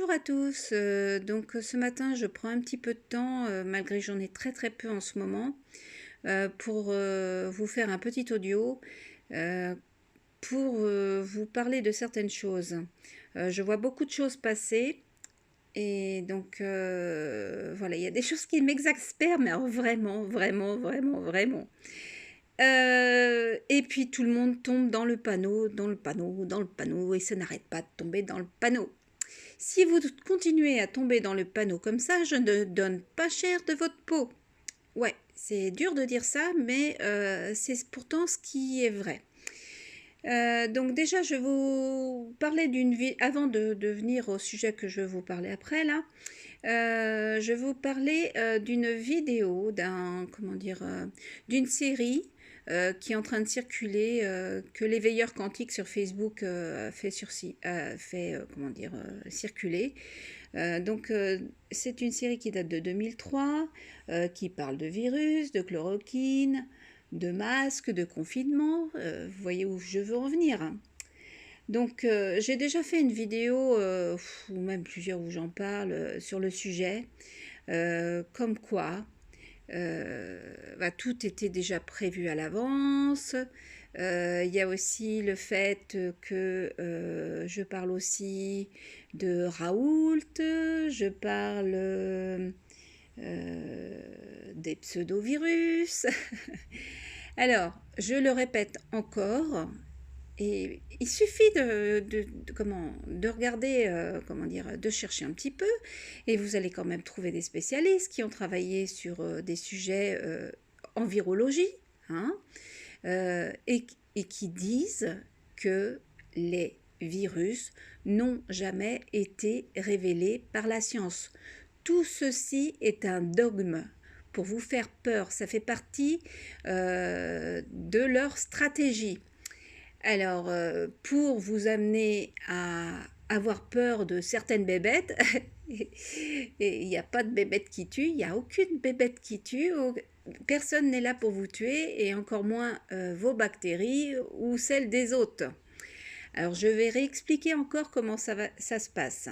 Bonjour à tous. Ce matin, je prends un petit peu de temps, malgré que j'en ai très très peu en ce moment, pour vous faire un petit audio, euh, pour vous parler de certaines choses. Je vois beaucoup de choses passer et voilà, il y a des choses qui m'exaspèrent, mais alors vraiment, vraiment, vraiment, vraiment. Et puis tout le monde tombe dans le panneau, dans le panneau, dans le panneau, et ça n'arrête pas de tomber dans le panneau. Si vous continuez à tomber dans le panneau comme ça, je ne donne pas cher de votre peau. Ouais, c'est dur de dire ça, mais c'est pourtant ce qui est vrai. Donc déjà, je vais vous parler d'une vie, avant de venir au sujet que je vais vous parler après là, je vais vous parler d'une vidéo, d'une série qui est en train de circuler, que l'éveilleur quantique sur Facebook circuler. C'est une série qui date de 2003, qui parle de virus, de chloroquine, de masques, de confinement. Vous voyez où je veux en venir. J'ai déjà fait une vidéo, ou même plusieurs où j'en parle, sur le sujet, comme quoi tout était déjà prévu à l'avance. Il y a aussi le fait que je parle aussi de Raoult, je parle des pseudovirus. Alors, je le répète encore, et il suffit de regarder, de chercher un petit peu, et vous allez quand même trouver des spécialistes qui ont travaillé sur des sujets en virologie, hein, et qui disent que les virus n'ont jamais été révélés par la science. Tout ceci est un dogme pour vous faire peur. Ça fait partie de leur stratégie. Alors, pour vous amener à avoir peur de certaines bébêtes, et il n'y a pas de bébête qui tue, il n'y a aucune bébête qui tue, personne n'est là pour vous tuer, et encore moins vos bactéries ou celles des autres. Alors, je vais réexpliquer encore comment ça se passe.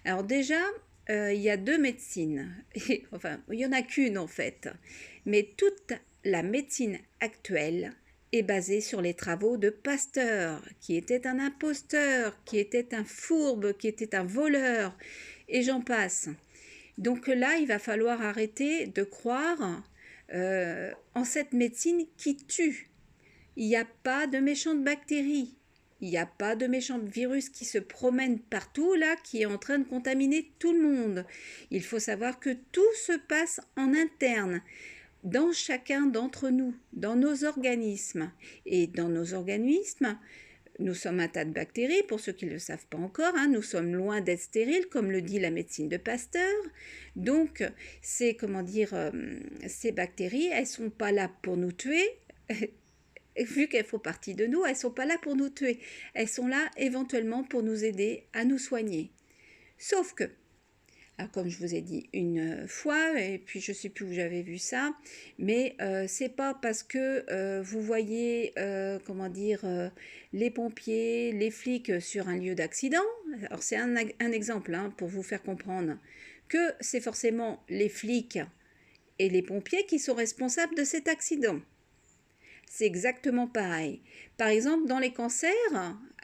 Alors déjà, il y a deux médecines, enfin, il n'y en a qu'une en fait, mais toute la médecine actuelle est basée sur les travaux de Pasteur, qui était un imposteur, qui était un fourbe, qui était un voleur, et j'en passe. Donc là, il va falloir arrêter de croire en cette médecine qui tue. Il n'y a pas de méchantes bactéries. Il n'y a pas de méchants virus qui se promènent partout, là, qui est en train de contaminer tout le monde. Il faut savoir que tout se passe en interne, dans chacun d'entre nous, dans nos organismes. Et dans nos organismes, nous sommes un tas de bactéries, pour ceux qui ne le savent pas encore, hein, nous sommes loin d'être stériles, comme le dit la médecine de Pasteur. Donc, ces bactéries, elles ne sont pas là pour nous tuer. Vu qu'elles font partie de nous, elles ne sont pas là pour nous tuer. Elles sont là éventuellement pour nous aider à nous soigner. Sauf que, alors comme je vous ai dit une fois, et puis je ne sais plus où j'avais vu ça, mais c'est pas parce que vous voyez, les pompiers, les flics sur un lieu d'accident, alors c'est un exemple hein, pour vous faire comprendre, que c'est forcément les flics et les pompiers qui sont responsables de cet accident. C'est exactement pareil. Par exemple, dans les cancers,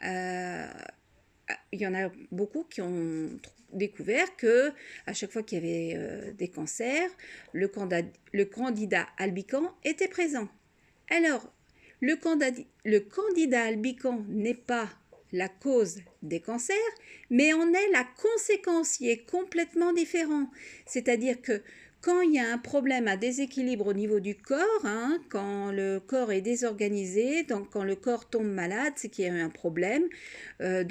il y en a beaucoup qui ont découvert que à chaque fois qu'il y avait des cancers, le candidat albican était présent. Alors, le candidat albican n'est pas la cause des cancers, mais en est la conséquence qui est complètement différente. C'est-à-dire que quand il y a un problème, un déséquilibre au niveau du corps, hein, quand le corps est désorganisé, donc quand le corps tombe malade, c'est qu'il y a eu un problème. Ça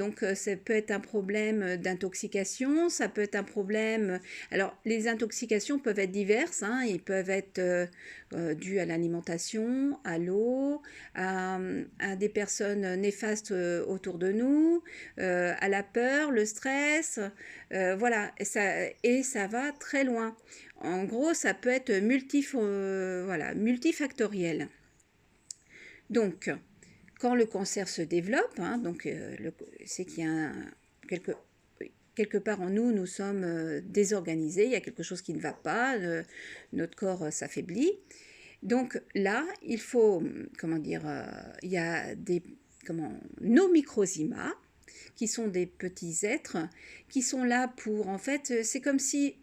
peut être un problème d'intoxication, ça peut être un problème... Alors, les intoxications peuvent être diverses, hein, ils peuvent être dus à l'alimentation, à l'eau, à des personnes néfastes autour de nous, à la peur, le stress, voilà, et ça va très loin. En gros, ça peut être multifactoriel. Donc, quand le cancer se développe, hein, c'est qu'il y a quelque part en nous, nous sommes désorganisés, il y a quelque chose qui ne va pas, notre corps s'affaiblit. Donc là, il faut, comment dire, il y a nos microzymas, qui sont des petits êtres, qui sont là pour, en fait, c'est comme si,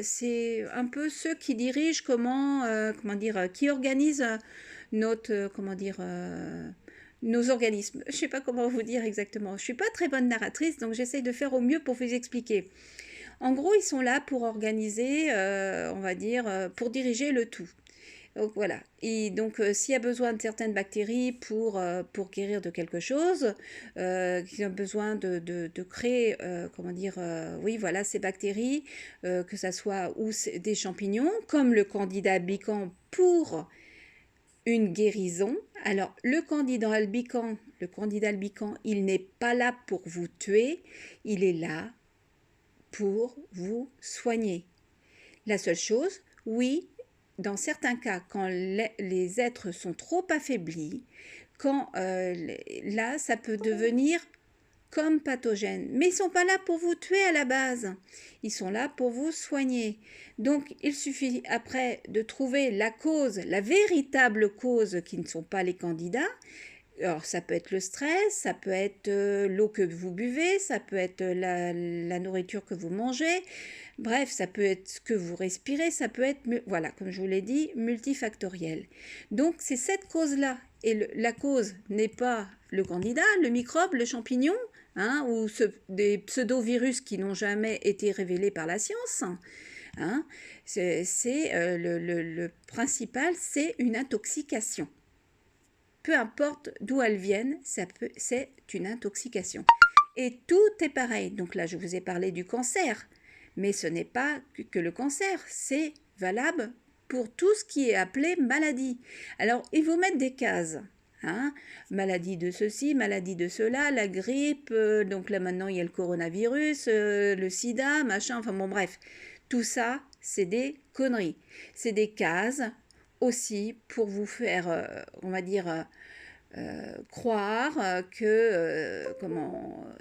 c'est un peu ceux qui dirigent qui organisent notre, nos organismes. Je ne sais pas comment vous dire exactement. Je ne suis pas très bonne narratrice, donc j'essaye de faire au mieux pour vous expliquer. En gros, ils sont là pour organiser, pour diriger le tout. Donc voilà. Et donc, s'il y a besoin de certaines bactéries pour guérir de quelque chose, qui ont besoin de créer, oui, voilà, ces bactéries, que ça soit des champignons, comme le Candida albicans pour une guérison. Alors, le Candida albicans, il n'est pas là pour vous tuer, il est là pour vous soigner. La seule chose, oui, dans certains cas, quand les êtres sont trop affaiblis, là, ça peut devenir comme pathogène. Mais ils ne sont pas là pour vous tuer à la base. Ils sont là pour vous soigner. Donc, il suffit après de trouver la cause, la véritable cause qui ne sont pas les candidats. Alors, ça peut être le stress, ça peut être l'eau que vous buvez, ça peut être la nourriture que vous mangez. Bref, ça peut être ce que vous respirez, ça peut être, voilà, comme je vous l'ai dit, multifactoriel. Donc, c'est cette cause-là. Et la cause n'est pas le candidat, le microbe, le champignon, hein, ou des pseudo-virus qui n'ont jamais été révélés par la science. Hein. Le principal, c'est une intoxication. Peu importe d'où elles viennent, c'est une intoxication. Et tout est pareil. Donc là, je vous ai parlé du cancer. Mais ce n'est pas que le cancer, c'est valable pour tout ce qui est appelé maladie. Alors, ils vous mettent des cases. Hein, maladie de ceci, maladie de cela, la grippe, donc là maintenant il y a le coronavirus, le sida, machin, enfin bon bref. Tout ça, c'est des conneries. C'est des cases aussi pour vous faire, croire que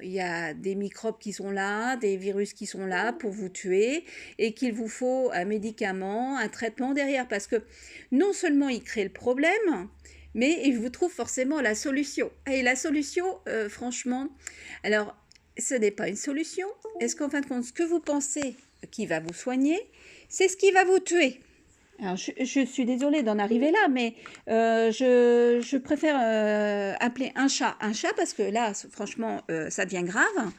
il y a des microbes qui sont là, des virus qui sont là pour vous tuer et qu'il vous faut un médicament, un traitement derrière parce que non seulement il crée le problème, mais il vous trouve forcément la solution. Et la solution, franchement, alors ce n'est pas une solution. Est-ce qu'en fin de compte, ce que vous pensez qui va vous soigner, c'est ce qui va vous tuer? Alors, je suis désolée d'en arriver là, mais je préfère appeler un chat parce que là, franchement, ça devient grave.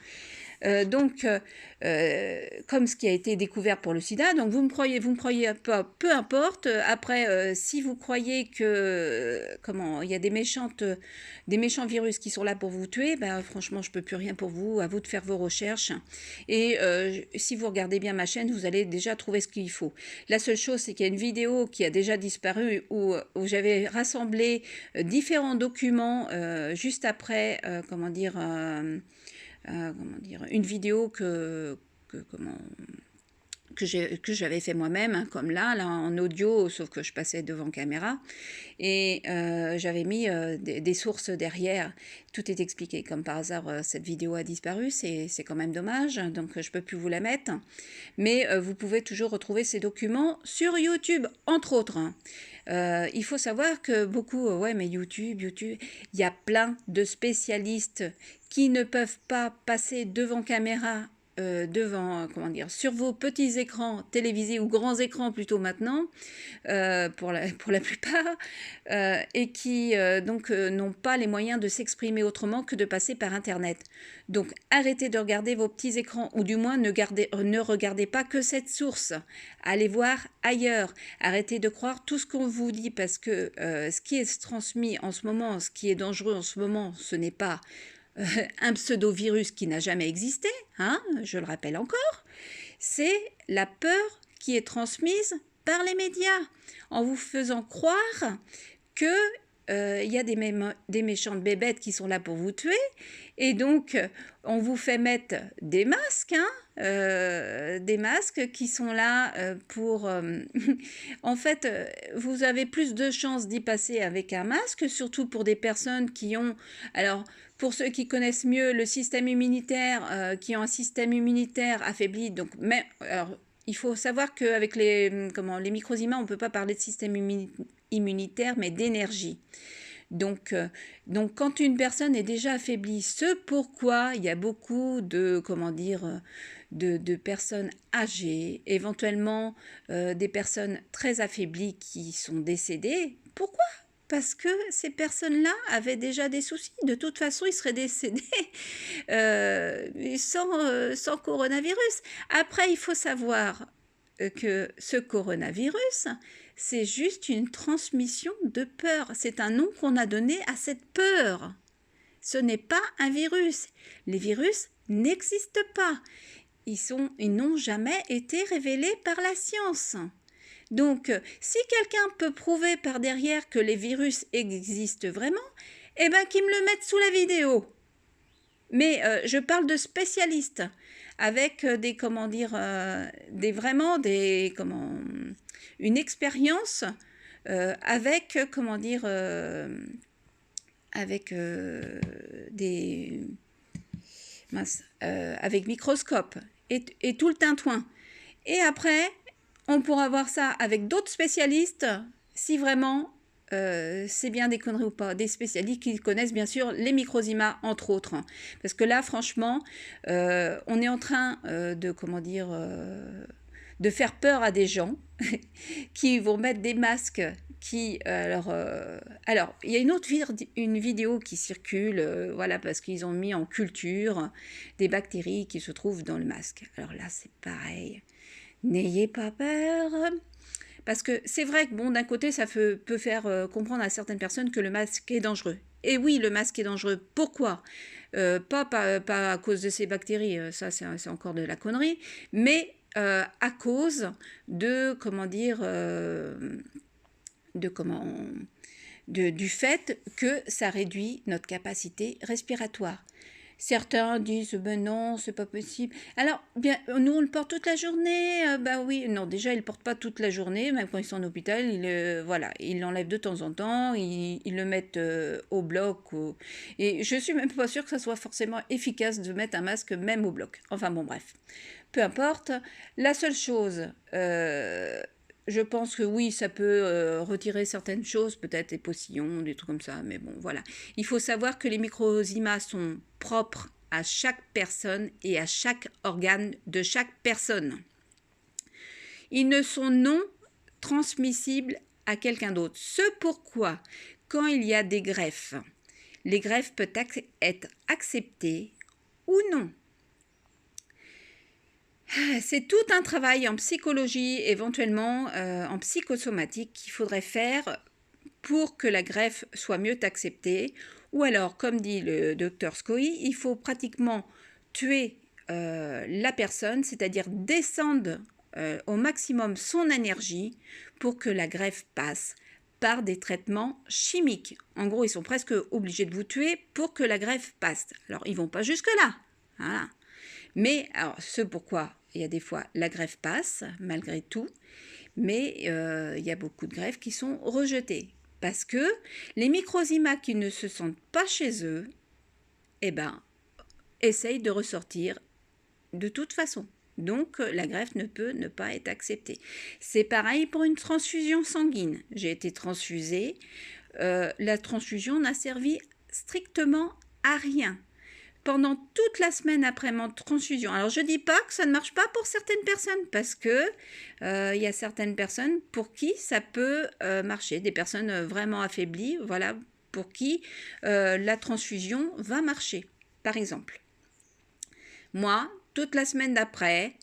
Comme ce qui a été découvert pour le sida, donc vous me croyez pas, peu importe. Après, si vous croyez que il y a des méchants virus qui sont là pour vous tuer, ben franchement, je peux plus rien pour vous. À vous de faire vos recherches. Et si vous regardez bien ma chaîne, vous allez déjà trouver ce qu'il faut. La seule chose, c'est qu'il y a une vidéo qui a déjà disparu où j'avais rassemblé différents documents juste après, une vidéo que j'avais fait moi-même, hein, comme là en audio, sauf que je passais devant caméra, et j'avais mis des sources derrière, tout est expliqué. Comme par hasard, cette vidéo a disparu, c'est quand même dommage, donc je ne peux plus vous la mettre, mais vous pouvez toujours retrouver ces documents sur YouTube, entre autres. Il faut savoir que beaucoup, ouais mais YouTube, il y a plein de spécialistes qui ne peuvent pas passer devant caméra, sur vos petits écrans télévisés ou grands écrans plutôt maintenant, pour la plupart, et qui n'ont pas les moyens de s'exprimer autrement que de passer par Internet. Donc arrêtez de regarder vos petits écrans, ou du moins ne regardez pas que cette source. Allez voir ailleurs. Arrêtez de croire tout ce qu'on vous dit, parce que ce qui est transmis en ce moment, ce qui est dangereux en ce moment, ce n'est pas un pseudo-virus qui n'a jamais existé, hein, je le rappelle encore, c'est la peur qui est transmise par les médias, en vous faisant croire que y a des méchantes bébêtes qui sont là pour vous tuer, et donc on vous fait mettre des masques, hein, des masques qui sont là pour... en fait, vous avez plus de chances d'y passer avec un masque, surtout pour des personnes qui ont... Alors, pour ceux qui connaissent mieux le système immunitaire, qui ont un système immunitaire affaibli, donc... Mais, alors, il faut savoir qu'avec les microzymas, on ne peut pas parler de système immunitaire, mais d'énergie. Donc, quand une personne est déjà affaiblie, ce pourquoi il y a beaucoup de, comment dire, de personnes âgées, éventuellement des personnes très affaiblies qui sont décédées. Pourquoi? Parce que ces personnes-là avaient déjà des soucis. De toute façon, ils seraient décédés sans coronavirus. Après, il faut savoir que ce coronavirus, c'est juste une transmission de peur. C'est un nom qu'on a donné à cette peur. Ce n'est pas un virus. Les virus n'existent pas. Ils n'ont jamais été révélés par la science. Donc, si quelqu'un peut prouver par derrière que les virus existent vraiment, eh bien qu'il me le mette sous la vidéo. Mais je parle de spécialistes avec des, comment dire, une expérience avec, comment dire, avec avec microscope et tout le tintouin. Et après, on pourra voir ça avec d'autres spécialistes si vraiment c'est bien des conneries ou pas. Des spécialistes qui connaissent bien sûr les microzymas entre autres. Parce que là, franchement, on est en train de, comment dire, de faire peur à des gens qui vont mettre des masques qui, alors, il y a une vidéo qui circule, voilà, parce qu'ils ont mis en culture des bactéries qui se trouvent dans le masque. Alors là, c'est pareil. N'ayez pas peur. Parce que c'est vrai que, bon, d'un côté, ça peut faire comprendre à certaines personnes que le masque est dangereux. Et oui, le masque est dangereux. Pourquoi? Pas à cause de ces bactéries, ça c'est encore de la connerie, mais à cause de, comment dire, du fait que ça réduit notre capacité respiratoire. Certains disent ben non, c'est pas possible. Alors, bien, nous on le porte toute la journée. Ben oui, non, déjà ils le portent pas toute la journée, même quand ils sont en hôpital, ils l'enlèvent de temps en temps, ils le mettent au bloc. Et je suis même pas sûre que ça soit forcément efficace de mettre un masque même au bloc. Enfin bon, bref. Peu importe. La seule chose, je pense que oui, ça peut retirer certaines choses, peut-être les postillons, des trucs comme ça, mais bon, voilà. Il faut savoir que les microzymas sont propres à chaque personne et à chaque organe de chaque personne. Ils ne sont non transmissibles à quelqu'un d'autre. Ce pourquoi, quand il y a des greffes, les greffes peuvent être acceptées ou non. C'est tout un travail en psychologie, éventuellement en psychosomatique qu'il faudrait faire pour que la greffe soit mieux acceptée. Ou alors, comme dit le docteur Scoy, il faut pratiquement tuer la personne, c'est-à-dire descendre au maximum son énergie pour que la greffe passe par des traitements chimiques. En gros, ils sont presque obligés de vous tuer pour que la greffe passe. Alors, ils ne vont pas jusque-là. Voilà. Mais, alors, ce pourquoi il y a des fois la greffe passe, malgré tout, mais il y a beaucoup de greffes qui sont rejetées. Parce que les microzymas qui ne se sentent pas chez eux, eh ben, essayent de ressortir de toute façon. Donc, la greffe ne peut ne pas être acceptée. C'est pareil pour une transfusion sanguine. J'ai été transfusée. La transfusion n'a servi strictement à rien pendant toute la semaine après mon transfusion. Alors, je ne dis pas que ça ne marche pas pour certaines personnes, parce que il y a certaines personnes pour qui ça peut marcher, des personnes vraiment affaiblies, voilà, pour qui la transfusion va marcher, par exemple. Moi, toute la semaine d'après,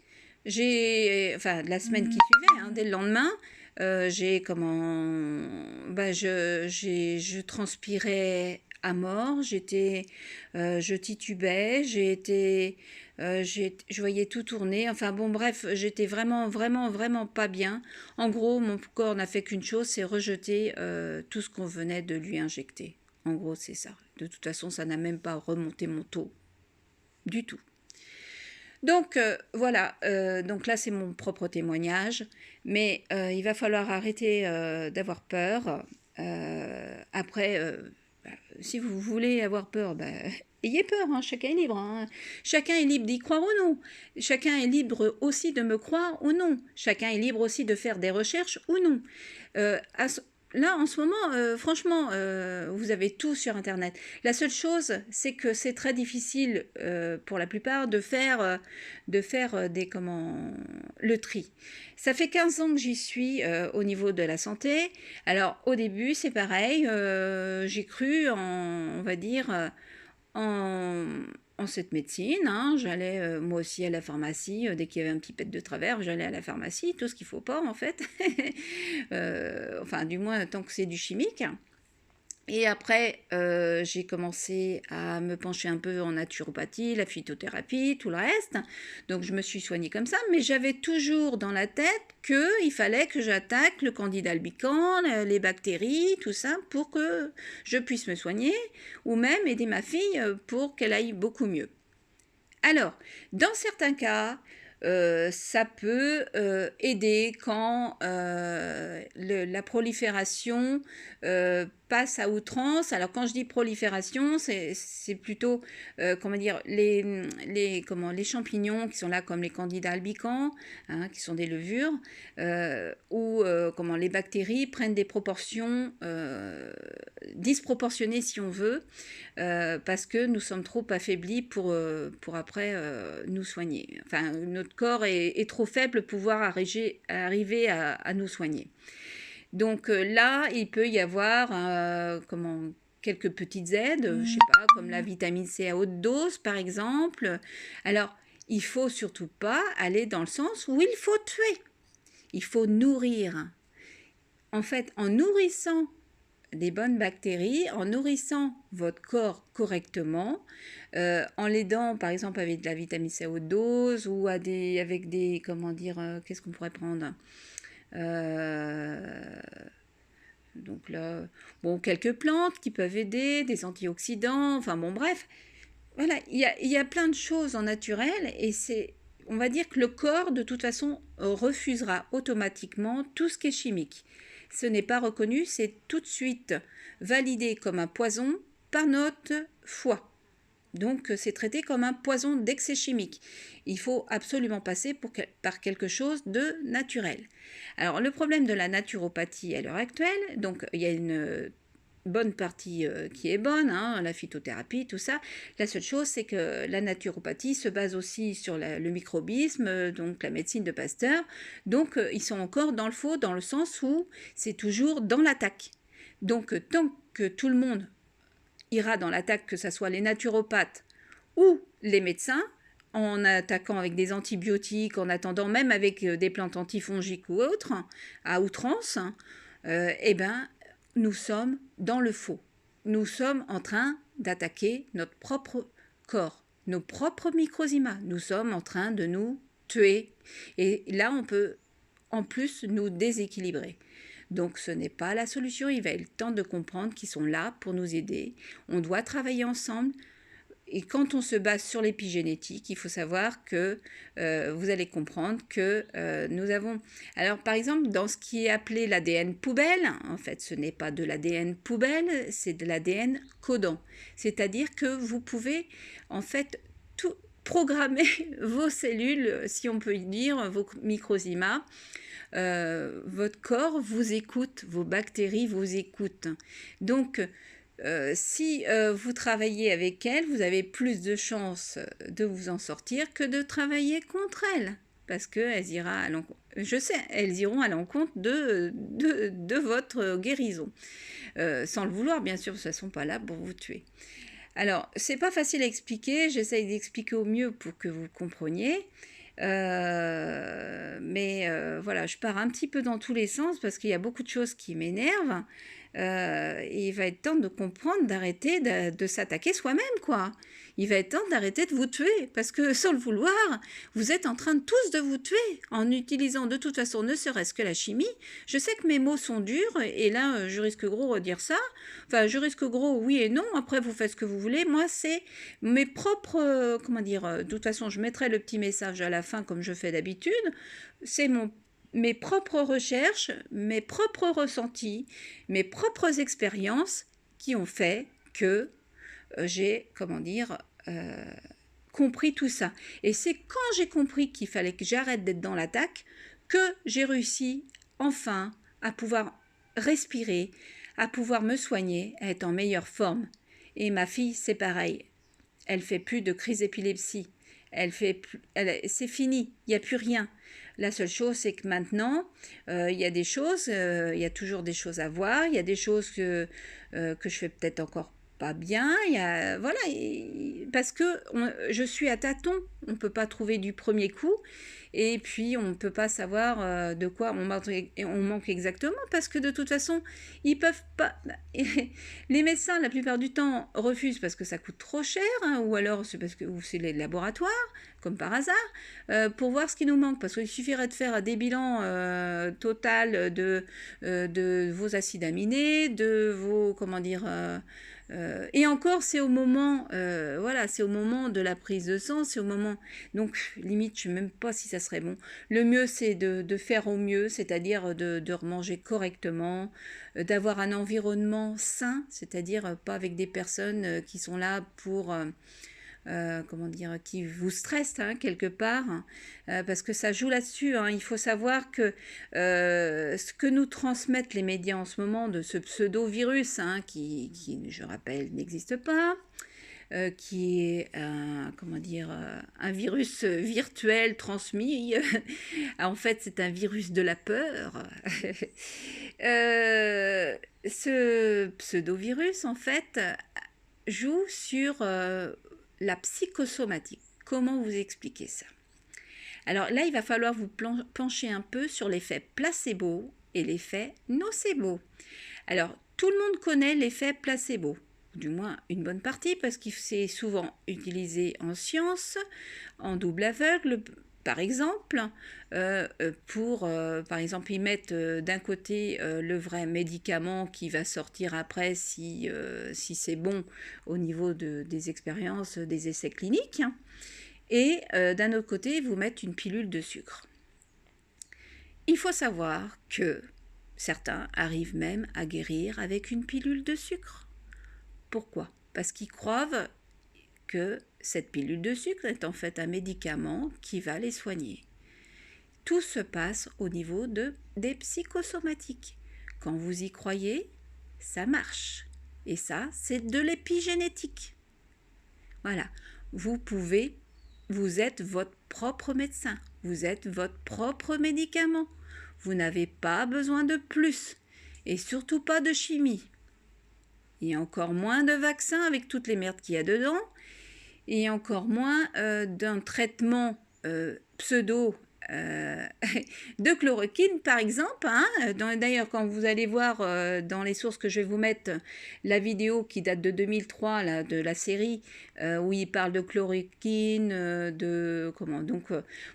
la semaine qui suivait, dès le lendemain, je transpirais à mort, je titubais, je voyais tout tourner. Enfin bon, bref, j'étais vraiment, vraiment, vraiment pas bien. En gros, mon corps n'a fait qu'une chose, c'est rejeter tout ce qu'on venait de lui injecter. En gros, c'est ça. De toute façon, ça n'a même pas remonté mon taux. Du tout. Donc voilà, donc là c'est mon propre témoignage, mais il va falloir arrêter d'avoir peur. Après, bah, si vous voulez avoir peur, bah, ayez peur, hein, chacun est libre, hein. Chacun est libre d'y croire ou non. Chacun est libre aussi de me croire ou non. Chacun est libre aussi de faire des recherches ou non. À ce- Là, en ce moment, franchement, vous avez tout sur Internet. La seule chose, c'est que c'est très difficile pour la plupart de faire le tri. Ça fait 15 ans que j'y suis au niveau de la santé. Alors, au début, c'est pareil. J'ai cru on va dire, en, en cette médecine, hein. J'allais moi aussi à la pharmacie, dès qu'il y avait un petit pet de travers, j'allais à la pharmacie, tout ce qu'il faut pas en fait. Enfin, du moins tant que c'est du chimique. Et après, j'ai commencé à me pencher un peu en naturopathie, la phytothérapie, tout le reste. Donc je me suis soignée comme ça, mais j'avais toujours dans la tête qu'il fallait que j'attaque le candida albicans, les bactéries, tout ça, pour que je puisse me soigner, ou même aider ma fille pour qu'elle aille beaucoup mieux. Alors, dans certains cas, ça peut aider quand la prolifération passe à outrance. Alors, quand je dis prolifération, c'est plutôt, comment dire, les champignons qui sont là, comme les candidats albicans, hein, qui sont des levures, ou comment les bactéries prennent des proportions disproportionnées, si on veut, parce que nous sommes trop affaiblis pour après nous soigner. Enfin, notre corps est trop faible pour pouvoir arriver à nous soigner. Donc là, il peut y avoir quelques petites aides, je sais pas, comme la vitamine C à haute dose, par exemple. Alors, il faut surtout pas aller dans le sens où il faut tuer. Il faut nourrir. En fait, en nourrissant des bonnes bactéries, en nourrissant votre corps correctement, en l'aidant par exemple avec de la vitamine C à haute dose ou avec des, comment dire, qu'est-ce qu'on pourrait prendre, euh, donc là, bon, quelques plantes qui peuvent aider, des antioxydants, enfin bon, bref, voilà, il y a plein de choses en naturel et on va dire que le corps, de toute façon, refusera automatiquement tout ce qui est chimique. Ce n'est pas reconnu, c'est tout de suite validé comme un poison par notre foie. Donc, c'est traité comme un poison d'excès chimique. Il faut absolument passer par quelque chose de naturel. Alors, le problème de la naturopathie à l'heure actuelle, donc il y a une bonne partie qui est bonne, hein, la phytothérapie, tout ça. La seule chose, c'est que la naturopathie se base aussi sur le microbisme, donc la médecine de Pasteur. Donc, ils sont encore dans le faux, dans le sens où c'est toujours dans l'attaque. Donc, tant que tout le monde ira dans l'attaque, que ce soit les naturopathes ou les médecins, en attaquant avec des antibiotiques, en attendant même avec des plantes antifongiques ou autres, à outrance, eh ben, nous sommes dans le faux. Nous sommes en train d'attaquer notre propre corps, nos propres microzymas. Nous sommes en train de nous tuer. Et là, on peut en plus nous déséquilibrer. Donc ce n'est pas la solution, il va être le temps de comprendre qu'ils sont là pour nous aider. On doit travailler ensemble. Et quand on se base sur l'épigénétique, il faut savoir que vous allez comprendre que nous avons... Alors par exemple, dans ce qui est appelé l'ADN poubelle, en fait ce n'est pas de l'ADN poubelle, c'est de l'ADN codant. C'est-à-dire que vous pouvez en fait tout programmer vos cellules, si on peut dire, vos microzymas. Votre corps vous écoute, vos bactéries vous écoutent. Donc, si vous travaillez avec elles, vous avez plus de chances de vous en sortir que de travailler contre elles. Parce qu'elles elles iront à l'encontre de votre guérison. Sans le vouloir, bien sûr, parce qu'elles ne sont pas là pour vous tuer. Alors, c'est pas facile à expliquer, j'essaye d'expliquer au mieux pour que vous compreniez. Mais voilà, je pars un petit peu dans tous les sens parce qu'il y a beaucoup de choses qui m'énervent. il va être temps de comprendre, d'arrêter de s'attaquer soi-même, quoi. Il va être temps d'arrêter de vous tuer, parce que sans le vouloir, vous êtes en train de tous de vous tuer, en utilisant de toute façon ne serait-ce que la chimie. Je sais que mes mots sont durs, et là, je risque gros de dire ça. Enfin, je risque gros, oui et non, après vous faites ce que vous voulez. Moi, c'est mes propres, comment dire, de toute façon, je mettrai le petit message à la fin, comme je fais d'habitude. C'est mes propres recherches, mes propres ressentis, mes propres expériences qui ont fait que j'ai, comment dire, compris tout ça. Et c'est quand j'ai compris qu'il fallait que j'arrête d'être dans l'attaque que j'ai réussi enfin à pouvoir respirer, à pouvoir me soigner, à être en meilleure forme. Et ma fille, c'est pareil. Elle fait plus de crise d'épilepsie. C'est fini, il n'y a plus rien. La seule chose, c'est que maintenant, il y a des choses, il y a toujours des choses à voir, il y a des choses que je fais peut-être encore pas bien, voilà, parce que je suis à tâtons, on ne peut pas trouver du premier coup, et puis on ne peut pas savoir de quoi on manque exactement, parce que de toute façon, ils peuvent pas... Les médecins, la plupart du temps, refusent parce que ça coûte trop cher, hein, ou alors c'est parce que c'est les laboratoires, comme par hasard, pour voir ce qui nous manque, parce qu'il suffirait de faire des bilans total de vos acides aminés, de vos, comment dire... et encore, c'est au moment, voilà, c'est au moment de la prise de sang, c'est au moment, donc limite, je ne sais même pas si ça serait bon. Le mieux, c'est de faire au mieux, c'est-à-dire de manger correctement, d'avoir un environnement sain, c'est-à-dire pas avec des personnes qui sont là pour comment dire, qui vous stresse hein, quelque part, parce que ça joue là-dessus. Hein. Il faut savoir que ce que nous transmettent les médias en ce moment de ce pseudo-virus, hein, qui, je rappelle, n'existe pas, qui est comment dire, un virus virtuel transmis. En fait, c'est un virus de la peur. Ce pseudo-virus, en fait, joue sur la psychosomatique. Comment vous expliquer ça? Alors là, il va falloir vous pencher un peu sur l'effet placebo et l'effet nocebo. Alors, tout le monde connaît l'effet placebo, du moins une bonne partie, parce qu'il c'est souvent utilisé en sciences, en double aveugle, par exemple, par exemple, ils mettent d'un côté le vrai médicament qui va sortir après si c'est bon au niveau des expériences, des essais cliniques, et d'un autre côté, ils vous mettent une pilule de sucre. Il faut savoir que certains arrivent même à guérir avec une pilule de sucre. Pourquoi? Parce qu'ils croient que cette pilule de sucre est en fait un médicament qui va les soigner. Tout se passe au niveau des psychosomatiques. Quand vous y croyez, ça marche. Et ça, c'est de l'épigénétique. Voilà. Vous êtes votre propre médecin. Vous êtes votre propre médicament. Vous n'avez pas besoin de plus. Et surtout pas de chimie. Et encore moins de vaccins avec toutes les merdes qu'il y a dedans. Et encore moins d'un traitement pseudo de chloroquine par exemple. Hein. D'ailleurs, quand vous allez voir dans les sources que je vais vous mettre la vidéo qui date de 2003 là, de la série où il parle de chloroquine,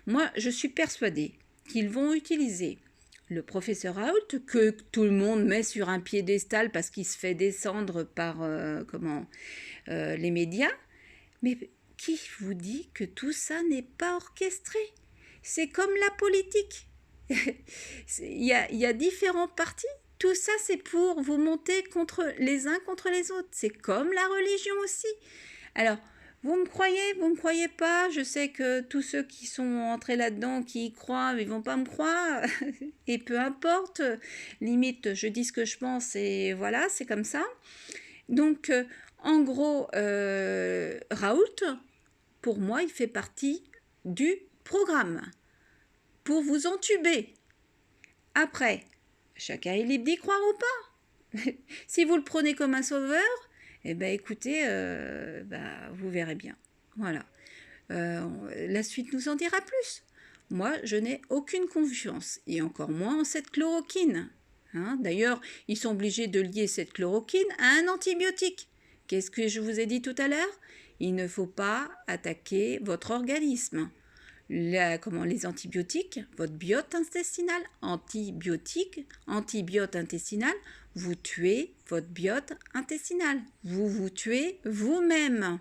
moi je suis persuadée qu'ils vont utiliser le professeur Raoult, que tout le monde met sur un piédestal parce qu'il se fait descendre par les médias. Mais qui vous dit que tout ça n'est pas orchestré? C'est comme la politique. Il y a différents partis. Tout ça, c'est pour vous monter les uns contre les autres. C'est comme la religion aussi. Alors, vous me croyez pas? Je sais que tous ceux qui sont entrés là-dedans, qui y croient, ils vont pas me croire. Et peu importe. Limite, je dis ce que je pense et voilà, c'est comme ça. Donc, en gros, Raoult, pour moi, il fait partie du programme pour vous entuber. Après, chacun est libre d'y croire ou pas. Si vous le prenez comme un sauveur, eh ben écoutez, vous verrez bien. Voilà. La suite nous en dira plus. Moi, je n'ai aucune confiance, et encore moins en cette chloroquine. hein. D'ailleurs, ils sont obligés de lier cette chloroquine à un antibiotique. Qu'est-ce que je vous ai dit tout à l'heure? Il ne faut pas attaquer votre organisme. Les antibiotiques, votre biote intestinale, antibiote intestinal, vous tuez votre biote intestinale. Vous vous tuez vous-même.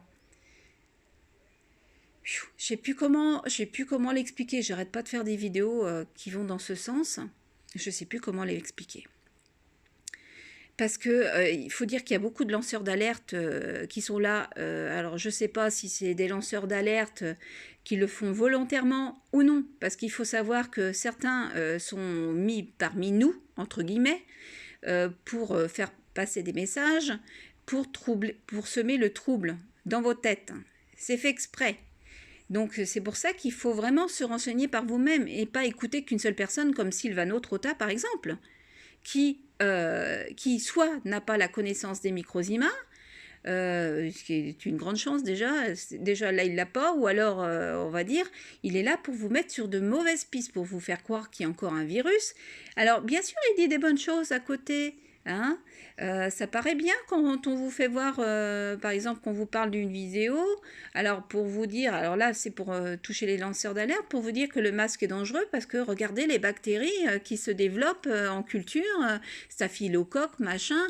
Je sais plus comment l'expliquer. J'arrête pas de faire des vidéos qui vont dans ce sens. Je sais plus comment l'expliquer. Parce que il faut dire qu'il y a beaucoup de lanceurs d'alerte qui sont là. Alors je sais pas si c'est des lanceurs d'alerte qui le font volontairement ou non, parce qu'il faut savoir que certains sont mis parmi nous, entre guillemets, pour faire passer des messages, pour semer le trouble dans vos têtes. C'est fait exprès. Donc c'est pour ça qu'il faut vraiment se renseigner par vous-même et pas écouter qu'une seule personne comme Silvano Trotta par exemple, qui soit n'a pas la connaissance des microzymas, ce qui est une grande chance déjà là il l'a pas, ou alors on va dire il est là pour vous mettre sur de mauvaises pistes, pour vous faire croire qu'il y a encore un virus. Alors bien sûr il dit des bonnes choses à côté, hein. Ça paraît bien quand on vous fait voir, par exemple, qu'on vous parle d'une vidéo. Alors, pour vous dire, alors là, c'est pour toucher les lanceurs d'alerte, pour vous dire que le masque est dangereux parce que regardez les bactéries qui se développent en culture, staphylocoque, machin.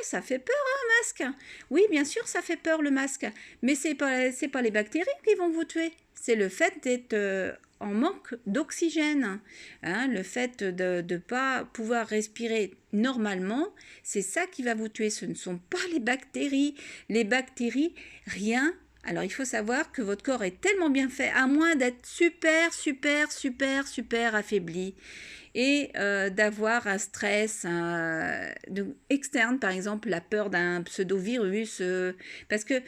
Ça fait peur, un masque. Oui, bien sûr, ça fait peur le masque. Mais c'est pas les bactéries qui vont vous tuer. C'est le fait d'être en manque d'oxygène, hein, le fait de ne pas pouvoir respirer normalement, c'est ça qui va vous tuer. Ce ne sont pas les bactéries. Les bactéries, rien. Alors, il faut savoir que votre corps est tellement bien fait, à moins d'être super affaibli et d'avoir un stress externe, par exemple, la peur d'un pseudovirus, parce que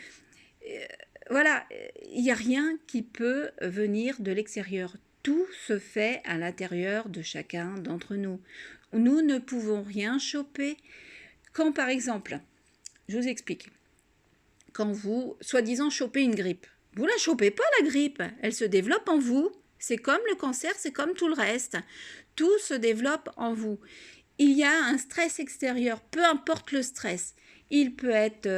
voilà, il n'y a rien qui peut venir de l'extérieur. Tout se fait à l'intérieur de chacun d'entre nous. Nous ne pouvons rien choper. Quand, par exemple, je vous explique, quand vous, soi-disant, chopez une grippe, vous la chopez pas, la grippe. Elle se développe en vous. C'est comme le cancer, c'est comme tout le reste. Tout se développe en vous. Il y a un stress extérieur, peu importe le stress. Il peut être,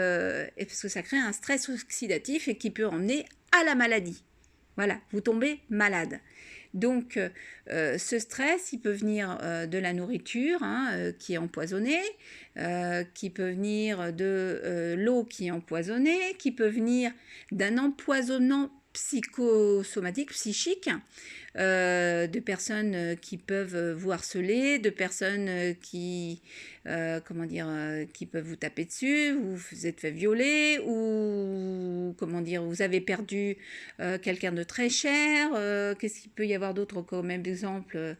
parce que ça crée un stress oxydatif et qui peut emmener à la maladie. Voilà, vous tombez malade. Donc, ce stress, il peut venir de la nourriture qui est empoisonnée, qui peut venir de l'eau qui est empoisonnée, qui peut venir d'un empoisonnement psychosomatique, psychique, de personnes qui peuvent vous harceler, de personnes qui peuvent vous taper dessus, vous êtes fait violer, ou vous avez perdu quelqu'un de très cher. Qu'est-ce qu'il peut y avoir d'autre comme exemple?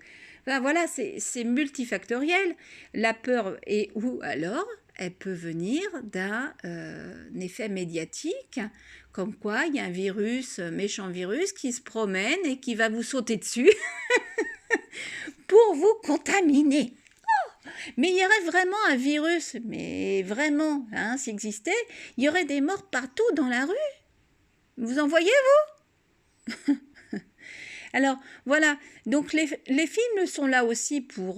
Ben voilà, c'est multifactoriel. La peur, ou alors elle peut venir d'un effet médiatique, comme quoi il y a un virus, méchant virus, qui se promène et qui va vous sauter dessus pour vous contaminer. Oh, mais il y aurait vraiment un virus, mais vraiment, s'il existait, il y aurait des morts partout dans la rue. Vous en voyez, vous? Alors, voilà, donc les films sont là aussi pour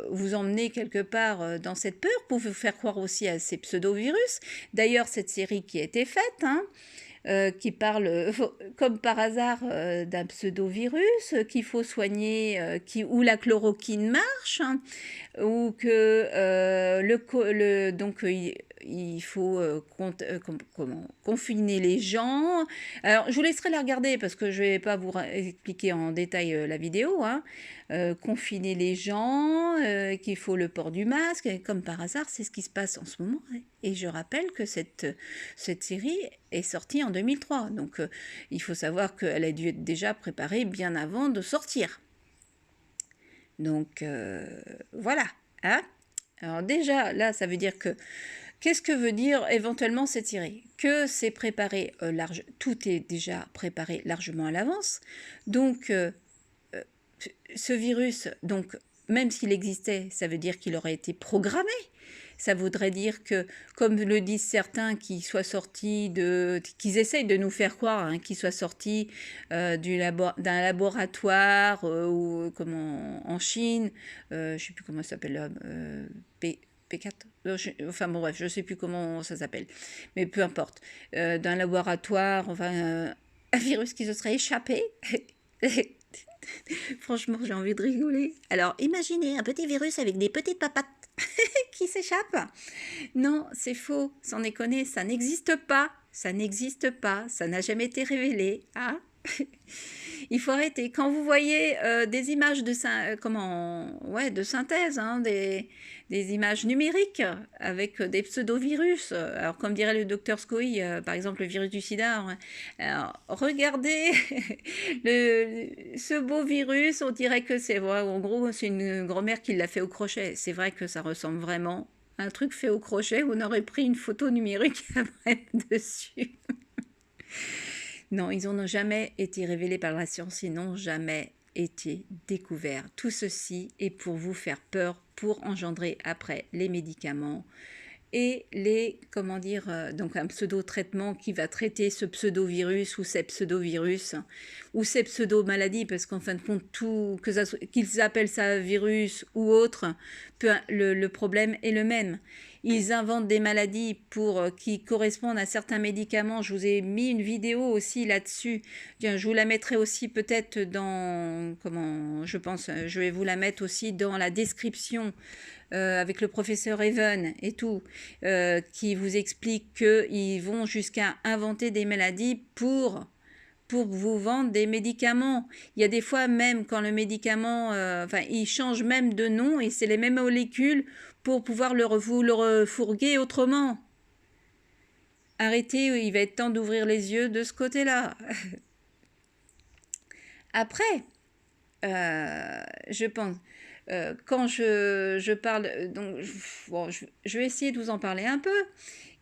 vous emmener quelque part dans cette peur, pour vous faire croire aussi à ces pseudo-virus. D'ailleurs, cette série qui a été faite, qui parle, comme par hasard, d'un pseudo-virus qu'il faut soigner, où la chloroquine marche, ou que il faut confiner les gens. Alors, je vous laisserai la regarder parce que je ne vais pas vous expliquer en détail la vidéo. Confiner les gens, qu'il faut le port du masque. Et comme par hasard, c'est ce qui se passe en ce moment. Et je rappelle que cette série est sortie en 2003. Donc, il faut savoir qu'elle a dû être déjà préparée bien avant de sortir. Donc, voilà. Alors déjà, là, ça veut dire que... Qu'est-ce que veut dire éventuellement cette série? Que c'est préparé tout est déjà préparé largement à l'avance. Donc, ce virus, donc, même s'il existait, ça veut dire qu'il aurait été programmé. Ça voudrait dire que, comme le disent certains, qu'ils essayent de nous faire croire, hein, qu'ils soient sortis d'un laboratoire ou comment en Chine, je ne sais plus comment ça s'appelle là, P4. Enfin bon bref, je ne sais plus comment ça s'appelle, mais peu importe. D'un laboratoire, enfin un virus qui se serait échappé. Franchement, j'ai envie de rigoler. Alors, imaginez un petit virus avec des petites papates qui s'échappent. Non, c'est faux, sans déconner, ça n'existe pas. Ça n'existe pas, ça n'a jamais été révélé. Ah il faut arrêter. Quand vous voyez des images de synthèse, hein, des images numériques avec des pseudovirus, alors comme dirait le docteur Scoy, par exemple le virus du sida, hein, alors, regardez ce beau virus, on dirait que c'est vrai, en gros c'est une grand-mère qui l'a fait au crochet. C'est vrai que ça ressemble vraiment à un truc fait au crochet, on aurait pris une photo numérique à mettre dessus. Non, ils n'ont jamais été révélés par la science, ils n'ont jamais été découverts. Tout ceci est pour vous faire peur, pour engendrer après les médicaments et donc un pseudo-traitement qui va traiter ce pseudo-virus ou ces pseudo-virus ou ces pseudo-maladies, parce qu'en fin de compte, qu'ils appellent ça virus ou autre, le problème est le même. Ils inventent des maladies qui correspondent à certains médicaments. Je vous ai mis une vidéo aussi là-dessus. Tiens, je vous la mettrai aussi peut-être je vais vous la mettre aussi dans la description avec le professeur Even et tout, qui vous explique qu'ils vont jusqu'à inventer des maladies pour vous vendre des médicaments. Il y a des fois même quand le médicament, il change même de nom et c'est les mêmes molécules pour pouvoir vous le refourguer autrement. Arrêtez, il va être temps d'ouvrir les yeux de ce côté-là. Après, je pense, quand je parle, donc, je vais essayer de vous en parler un peu.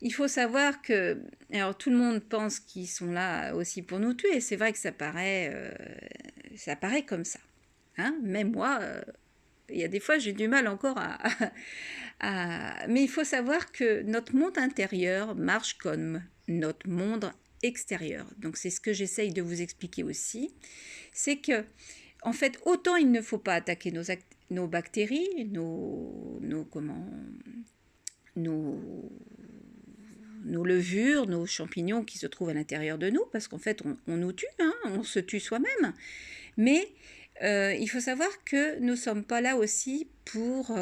Il faut savoir que, alors tout le monde pense qu'ils sont là aussi pour nous tuer, c'est vrai que ça paraît comme ça. Hein, même moi, il y a des fois j'ai du mal encore mais il faut savoir que notre monde intérieur marche comme notre monde extérieur. Donc c'est ce que j'essaye de vous expliquer aussi. C'est que, en fait, autant il ne faut pas attaquer nos bactéries, nos levures, nos champignons qui se trouvent à l'intérieur de nous, parce qu'en fait, on nous tue, hein, on se tue soi-même. Mais il faut savoir que nous ne sommes pas là aussi pour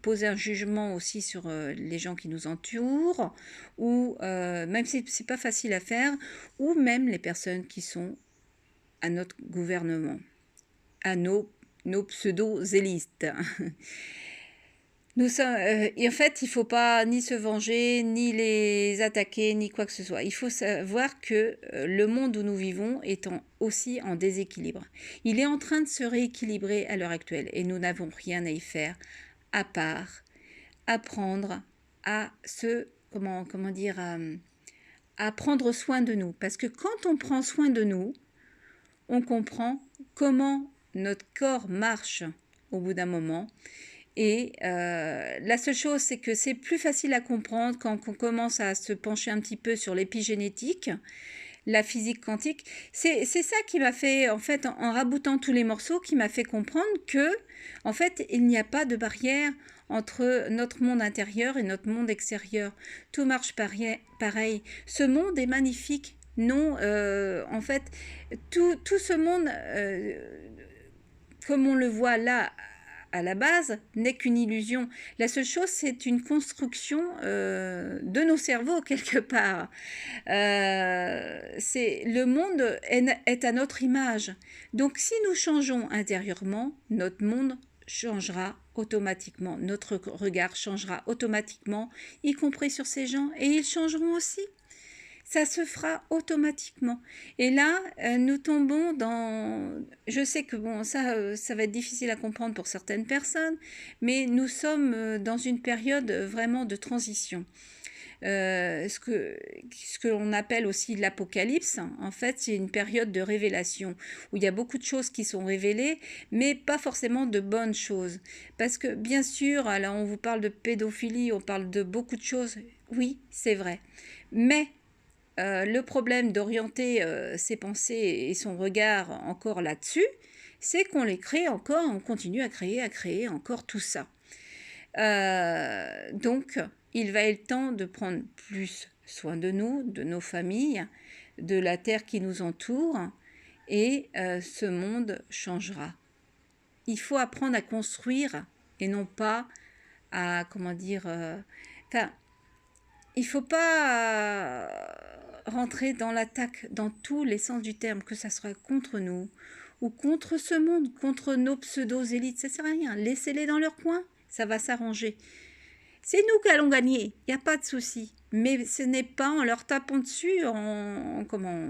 poser un jugement aussi sur les gens qui nous entourent, ou même si ce n'est pas facile à faire, ou même les personnes qui sont à notre gouvernement, à nos pseudo-zélistes. Et en fait, il ne faut pas ni se venger, ni les attaquer, ni quoi que ce soit. Il faut savoir que le monde où nous vivons est aussi en déséquilibre. Il est en train de se rééquilibrer à l'heure actuelle et nous n'avons rien à y faire à part apprendre à à prendre soin de nous. Parce que quand on prend soin de nous, on comprend comment notre corps marche au bout d'un moment. Et la seule chose, c'est que c'est plus facile à comprendre quand on commence à se pencher un petit peu sur l'épigénétique, la physique quantique. C'est ça qui m'a fait, en fait, en raboutant tous les morceaux, qui m'a fait comprendre que, en fait, il n'y a pas de barrière entre notre monde intérieur et notre monde extérieur. Tout marche pareil. Ce monde est magnifique. Non, en fait, tout ce monde, comme on le voit là, à la base, n'est qu'une illusion. La seule chose, c'est une construction de nos cerveaux, quelque part. Le monde est à notre image. Donc, si nous changeons intérieurement, notre monde changera automatiquement. Notre regard changera automatiquement, y compris sur ces gens, et ils changeront aussi. Ça se fera automatiquement. Et là, nous tombons dans... Je sais que bon, ça va être difficile à comprendre pour certaines personnes, mais nous sommes dans une période vraiment de transition. ce que l'on appelle aussi l'Apocalypse. En fait, c'est une période de révélation où il y a beaucoup de choses qui sont révélées, mais pas forcément de bonnes choses. Parce que bien sûr, alors on vous parle de pédophilie, on parle de beaucoup de choses. Oui, c'est vrai. Mais le problème d'orienter ses pensées et son regard encore là-dessus, c'est qu'on les crée encore, on continue à créer encore tout ça. Donc, il va être temps de prendre plus soin de nous, de nos familles, de la terre qui nous entoure, et ce monde changera. Il faut apprendre à construire et non pas à, comment dire, enfin, il ne faut pas rentrer dans l'attaque dans tous les sens du terme, que ça soit contre nous ou contre ce monde, contre nos pseudo-élites, ça ne sert à rien. Laissez-les dans leur coin, ça va s'arranger. C'est nous qui allons gagner, il n'y a pas de souci. Mais ce n'est pas en leur tapant dessus, comment...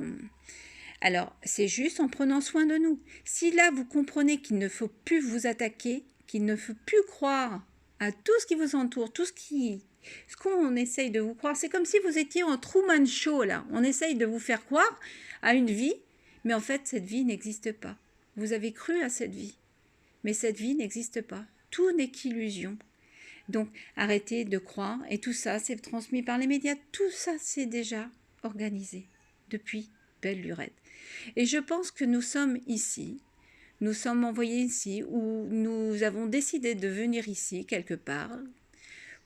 Alors, c'est juste en prenant soin de nous. Si là, vous comprenez qu'il ne faut plus vous attaquer, qu'il ne faut plus croire à tout ce qui vous entoure, ce qu'on essaye de vous croire, c'est comme si vous étiez en Truman Show, là. On essaye de vous faire croire à une vie, mais en fait, cette vie n'existe pas. Vous avez cru à cette vie, mais cette vie n'existe pas. Tout n'est qu'illusion. Donc, arrêtez de croire, et tout ça, c'est transmis par les médias. Tout ça, c'est déjà organisé depuis belle lurette. Et je pense que nous sommes ici, nous sommes envoyés ici, ou nous avons décidé de venir ici, quelque part,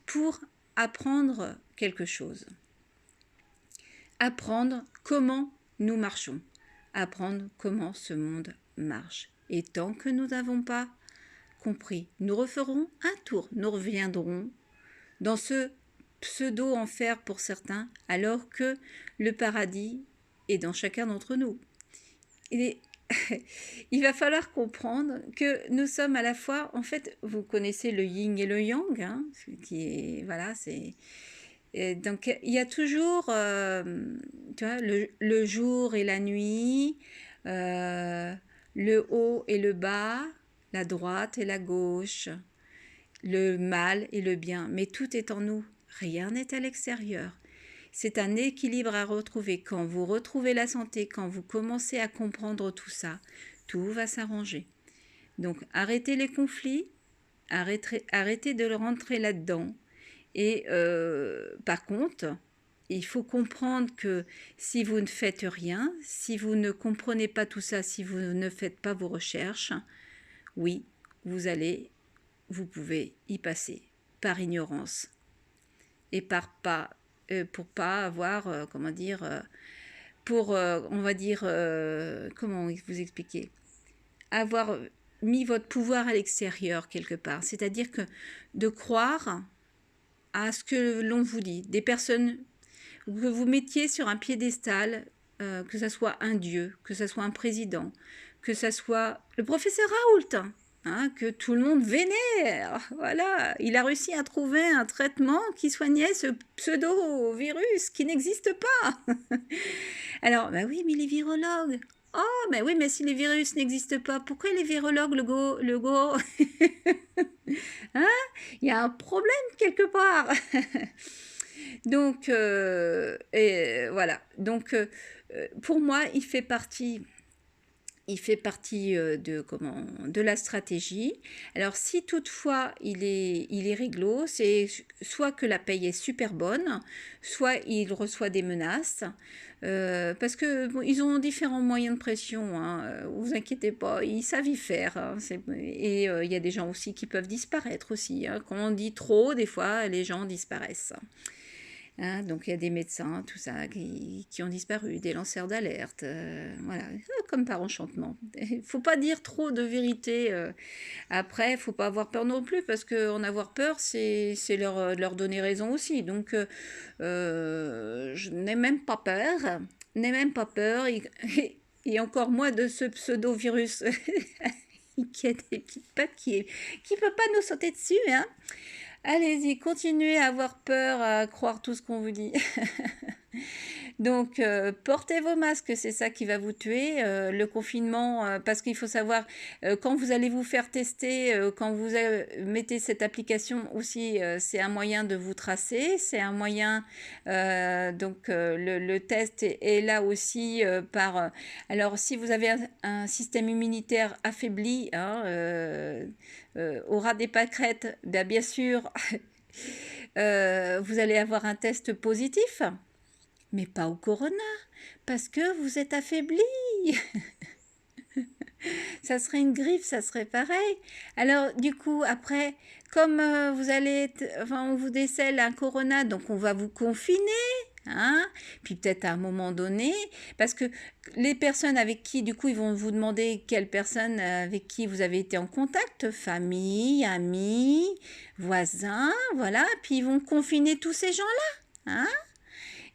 pour apprendre quelque chose. Apprendre comment nous marchons, apprendre comment ce monde marche. Et tant que nous n'avons pas compris, nous referons un tour, nous reviendrons dans ce pseudo-enfer pour certains, alors que le paradis est dans chacun d'entre nous. Il va falloir comprendre que nous sommes à la fois, en fait, vous connaissez le yin et le yang, hein, qui est, voilà, c'est... Donc, il y a toujours, tu vois, le jour et la nuit, le haut et le bas, la droite et la gauche, le mal et le bien, mais tout est en nous, rien n'est à l'extérieur. C'est un équilibre à retrouver. Quand vous retrouvez la santé, quand vous commencez à comprendre tout ça, tout va s'arranger. Donc arrêtez les conflits, arrêtez de rentrer là-dedans. Et par contre, il faut comprendre que si vous ne faites rien, si vous ne comprenez pas tout ça, si vous ne faites pas vos recherches, oui, vous pouvez y passer par ignorance et pour pas avoir, comment dire, on va dire, comment vous expliquer, avoir mis votre pouvoir à l'extérieur quelque part, c'est-à-dire que de croire à ce que l'on vous dit, des personnes que vous mettiez sur un piédestal, que ce soit un dieu, que ce soit un président, que ce soit le professeur Raoult, hein, que tout le monde vénère. Voilà, il a réussi à trouver un traitement qui soignait ce pseudo-virus qui n'existe pas. Alors, bah oui, mais les virologues. Oh, mais oui, mais si les virus n'existent pas, pourquoi les virologues le go Hein? Il y a un problème quelque part. Donc, voilà. Donc, pour moi, il fait partie de la stratégie. Alors, si toutefois il est réglo, c'est soit que la paye est super bonne, soit il reçoit des menaces, parce que bon, ils ont différents moyens de pression, hein, vous inquiétez pas, ils savent y faire, hein, et il y a des gens aussi qui peuvent disparaître aussi, hein. Quand on dit trop, des fois, les gens disparaissent. Hein, donc il y a des médecins, tout ça, qui ont disparu, des lanceurs d'alerte, voilà, comme par enchantement. Il ne faut pas dire trop de vérité. Après, il ne faut pas avoir peur non plus, parce qu'en avoir peur, c'est leur donner raison aussi. Donc, je n'ai même pas peur, et encore moins de ce pseudo-virus qui a des petites pattes qui ne peut pas nous sauter dessus, hein. Allez-y, continuez à avoir peur, à croire tout ce qu'on vous dit. Donc, portez vos masques, c'est ça qui va vous tuer. Le confinement, parce qu'il faut savoir, quand vous allez vous faire tester, quand vous mettez cette application aussi, c'est un moyen de vous tracer, c'est un moyen, donc le test est là aussi alors si vous avez un système immunitaire affaibli, hein, aura des pâquerettes, bien sûr, vous allez avoir un test positif. Mais pas au corona, parce que vous êtes affaibli. Ça serait une griffe, ça serait pareil. Alors, du coup, après, comme enfin, on vous décèle un corona, donc on va vous confiner. Hein, puis peut-être à un moment donné, parce que les personnes avec qui, du coup, ils vont vous demander quelles personnes avec qui vous avez été en contact, famille, amis, voisins, voilà, puis ils vont confiner tous ces gens-là. Hein.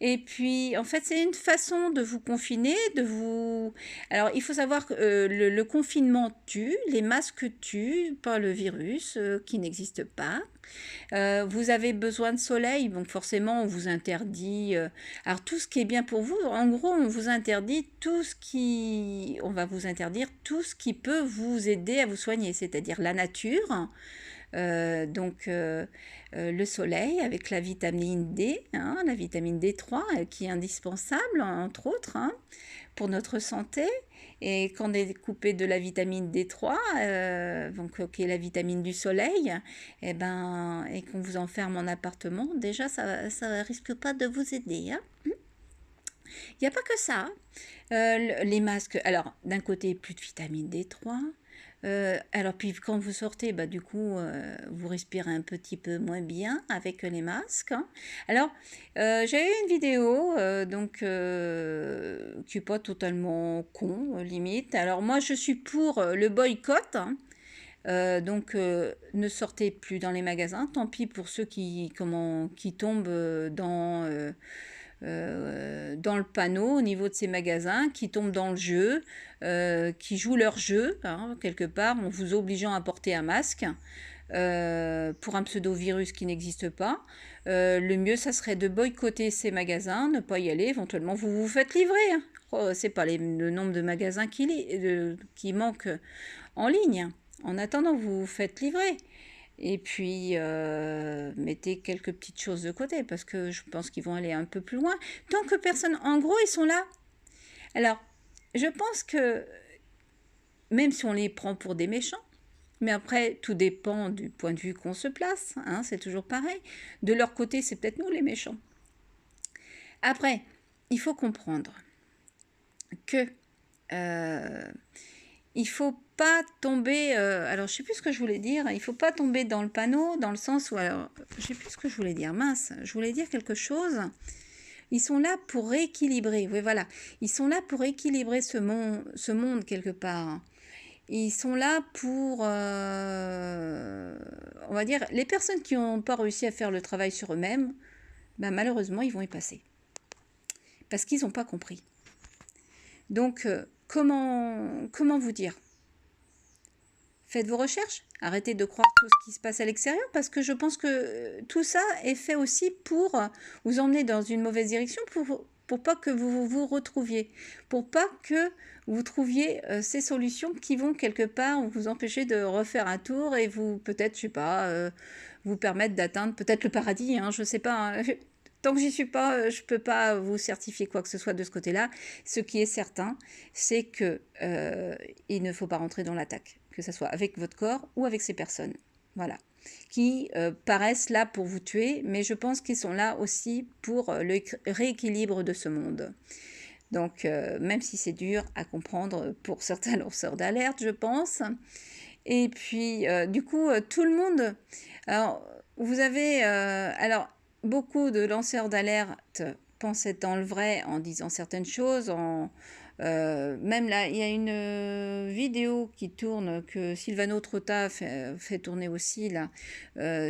Et puis, en fait, c'est une façon de vous confiner, de vous... Alors, il faut savoir que le confinement tue, les masques tuent, pas le virus qui n'existe pas. Vous avez besoin de soleil, donc forcément, on vous interdit... alors, tout ce qui est bien pour vous, en gros, on vous interdit tout ce qui... On va vous interdire tout ce qui peut vous aider à vous soigner, c'est-à-dire la nature, donc le soleil avec la vitamine D, hein, la vitamine D3 qui est indispensable entre autres hein, pour notre santé. Et quand on est coupé de la vitamine D3, donc qui est la vitamine du soleil, et qu'on vous enferme en appartement, déjà ça risque pas de vous aider. Hein. Il n'y a pas que ça. Les masques, alors d'un côté plus de vitamine D3, alors puis quand vous sortez, bah, du coup, vous respirez un petit peu moins bien avec les masques. Hein. Alors, j'ai eu une vidéo qui n'est pas totalement con, limite. Alors moi, je suis pour le boycott. Hein. Ne sortez plus dans les magasins. Tant pis pour ceux qui tombent dans le panneau au niveau de ces magasins, qui tombent dans le jeu, qui jouent leur jeu, hein, quelque part, en vous obligeant à porter un masque pour un pseudo-virus qui n'existe pas. Le mieux, ça serait de boycotter ces magasins, ne pas y aller, éventuellement vous vous faites livrer. Hein. Oh, c'est pas le nombre de magasins qui manquent en ligne. En attendant, vous vous faites livrer. Et puis, mettez quelques petites choses de côté parce que je pense qu'ils vont aller un peu plus loin. Tant que personne, en gros, ils sont là. Alors, je pense que même si on les prend pour des méchants, mais après, tout dépend du point de vue qu'on se place. Hein, c'est toujours pareil. De leur côté, c'est peut-être nous les méchants. Après, il faut comprendre que il faut pas tomber, alors je sais plus ce que je voulais dire, il faut pas tomber dans le panneau, dans le sens où, alors, je sais plus ce que je voulais dire, mince, je voulais dire quelque chose. Ils sont là pour rééquilibrer, oui voilà, ils sont là pour équilibrer ce monde quelque part. Ils sont là pour, on va dire, les personnes qui n'ont pas réussi à faire le travail sur eux-mêmes, ben malheureusement, ils vont y passer. Parce qu'ils n'ont pas compris. Donc, comment vous dire? Faites vos recherches, arrêtez de croire tout ce qui se passe à l'extérieur parce que je pense que tout ça est fait aussi pour vous emmener dans une mauvaise direction pour pas que vous vous retrouviez, pour pas que vous trouviez ces solutions qui vont quelque part vous empêcher de refaire un tour et vous peut-être, je sais pas, vous permettre d'atteindre peut-être le paradis, hein, je sais pas. Hein. Tant que j'y suis pas, je peux pas vous certifier quoi que ce soit de ce côté-là. Ce qui est certain, c'est que il ne faut pas rentrer dans l'attaque, que ce soit avec votre corps ou avec ces personnes. Voilà. Qui paraissent là pour vous tuer, mais je pense qu'ils sont là aussi pour le rééquilibre de ce monde. Donc, même si c'est dur à comprendre pour certains lanceurs d'alerte, je pense. Et puis, du coup, tout le monde... Alors, vous avez... alors, beaucoup de lanceurs d'alerte pensent être dans le vrai en disant certaines choses. Même là, il y a une vidéo qui tourne, que Silvano Trotta fait tourner aussi, là,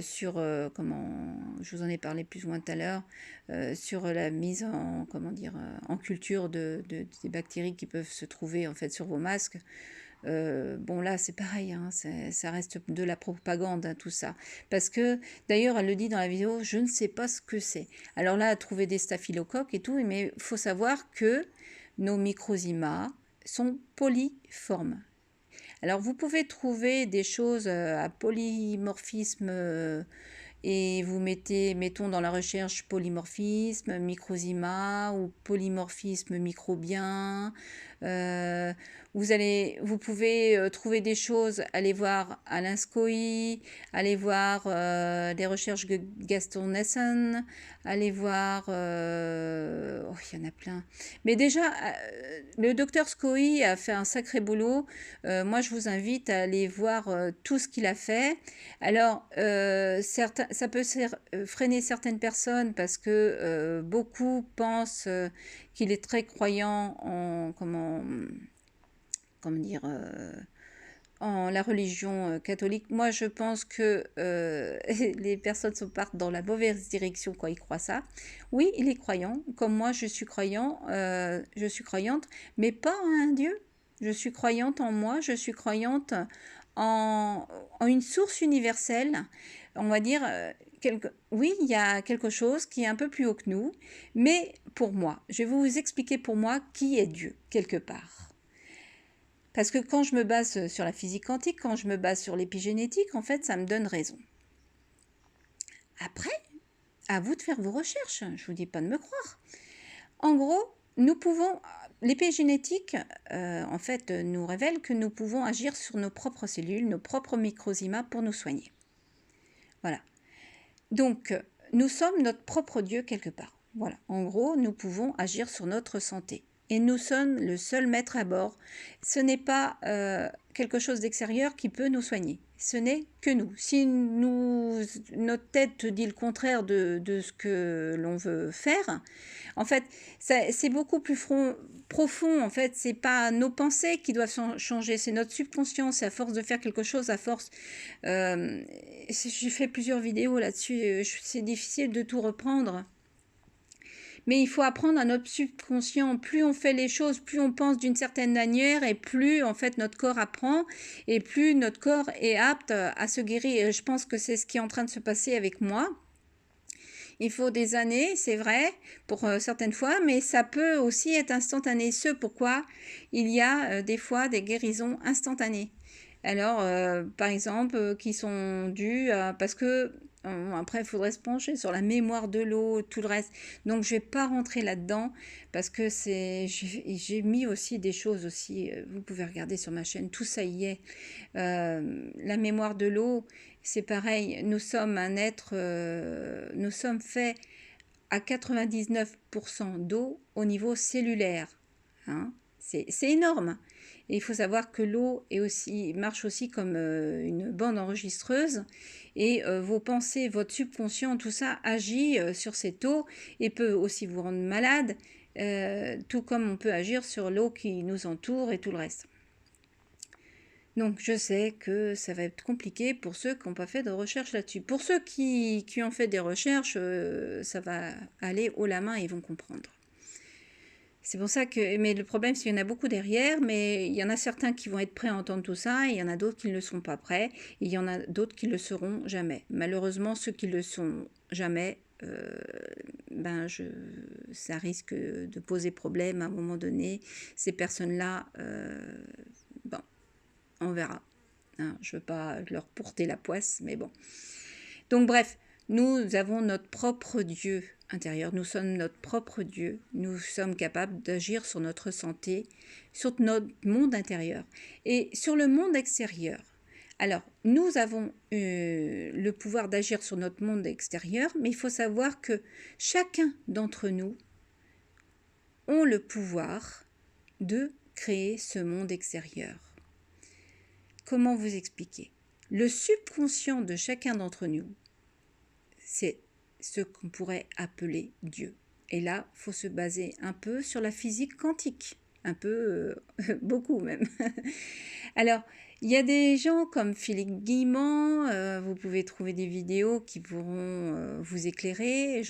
sur, je vous en ai parlé plus ou moins tout à l'heure, sur la mise en culture des bactéries qui peuvent se trouver en fait sur vos masques. Bon là c'est pareil, hein, ça reste de la propagande, hein, tout ça. Parce que d'ailleurs elle le dit dans la vidéo, je ne sais pas ce que c'est. Alors là, trouver des staphylocoques et tout, mais il faut savoir que nos microzymas sont polyformes. Alors vous pouvez trouver des choses à polymorphisme et vous mettez, mettons dans la recherche polymorphisme, microzyma ou polymorphisme microbien. Euh, vous pouvez trouver des choses, allez voir Alain Scoy, allez voir des recherches de Gaston Nessen, allez voir, oh, il y en a plein. Mais déjà, le docteur Scoy a fait un sacré boulot. Moi, je vous invite à aller voir tout ce qu'il a fait. Alors, ça peut freiner certaines personnes parce que beaucoup pensent qu'il est très croyant en comment dire en la religion catholique. Moi, je pense que les personnes se partent dans la mauvaise direction quand ils croient ça. Oui, il est croyant, comme moi, je suis croyante, mais pas en un Dieu. Je suis croyante en moi, je suis croyante en une source universelle. On va dire, oui, il y a quelque chose qui est un peu plus haut que nous, mais pour moi, je vais vous expliquer pour moi qui est Dieu, quelque part. Parce que quand je me base sur la physique quantique, quand je me base sur l'épigénétique, en fait, ça me donne raison. Après, à vous de faire vos recherches. Je ne vous dis pas de me croire. En gros, nous pouvons... L'épigénétique, en fait, nous révèle que nous pouvons agir sur nos propres cellules, nos propres microzymas pour nous soigner. Voilà. Donc, nous sommes notre propre Dieu quelque part. Voilà. En gros, nous pouvons agir sur notre santé. Et nous sommes le seul maître à bord. Ce n'est pas quelque chose d'extérieur qui peut nous soigner. Ce n'est que nous. Si notre tête dit le contraire de ce que l'on veut faire, en fait, c'est beaucoup plus profond. En fait, c'est pas nos pensées qui doivent changer, c'est notre subconscient. C'est à force de faire quelque chose, à force. J'ai fait plusieurs vidéos là-dessus. C'est difficile de tout reprendre. Mais il faut apprendre à notre subconscient. Plus on fait les choses, plus on pense d'une certaine manière et plus en fait notre corps apprend et plus notre corps est apte à se guérir. Et je pense que c'est ce qui est en train de se passer avec moi. Il faut des années, c'est vrai, pour certaines fois, mais ça peut aussi être instantané. Ce pourquoi il y a des fois des guérisons instantanées. Alors, par exemple, qui sont dues parce que après, il faudrait se pencher sur la mémoire de l'eau, tout le reste. Donc, je ne vais pas rentrer là-dedans parce que j'ai mis aussi des choses aussi. Vous pouvez regarder sur ma chaîne, tout ça y est. La mémoire de l'eau, c'est pareil. Nous sommes un être, nous sommes faits à 99% d'eau au niveau cellulaire. Hein. C'est énorme. Et il faut savoir que l'eau marche aussi comme une bande enregistreuse et vos pensées, votre subconscient, tout ça agit sur cette eau et peut aussi vous rendre malade, tout comme on peut agir sur l'eau qui nous entoure et tout le reste. Donc je sais que ça va être compliqué pour ceux qui n'ont pas fait de recherche là-dessus. Pour ceux qui ont fait des recherches, ça va aller haut la main et ils vont comprendre. C'est pour ça que, mais le problème, c'est qu'il y en a beaucoup derrière, mais il y en a certains qui vont être prêts à entendre tout ça, et il y en a d'autres qui ne le sont pas prêts, et il y en a d'autres qui ne le seront jamais. Malheureusement, ceux qui ne le sont jamais, ça risque de poser problème à un moment donné. Ces personnes-là, bon, on verra. Hein, je ne veux pas leur porter la poisse, mais bon. Donc bref, nous avons notre propre Dieu intérieur, nous sommes notre propre Dieu, nous sommes capables d'agir sur notre santé, sur notre monde intérieur et sur le monde extérieur. Alors, nous avons le pouvoir d'agir sur notre monde extérieur, mais il faut savoir que chacun d'entre nous ont le pouvoir de créer ce monde extérieur. Comment vous expliquer? Le subconscient de chacun d'entre nous, c'est ce qu'on pourrait appeler Dieu. Et là, il faut se baser un peu sur la physique quantique. Un peu, beaucoup même. Alors, il y a des gens comme Philippe Guillemant, vous pouvez trouver des vidéos qui pourront vous éclairer.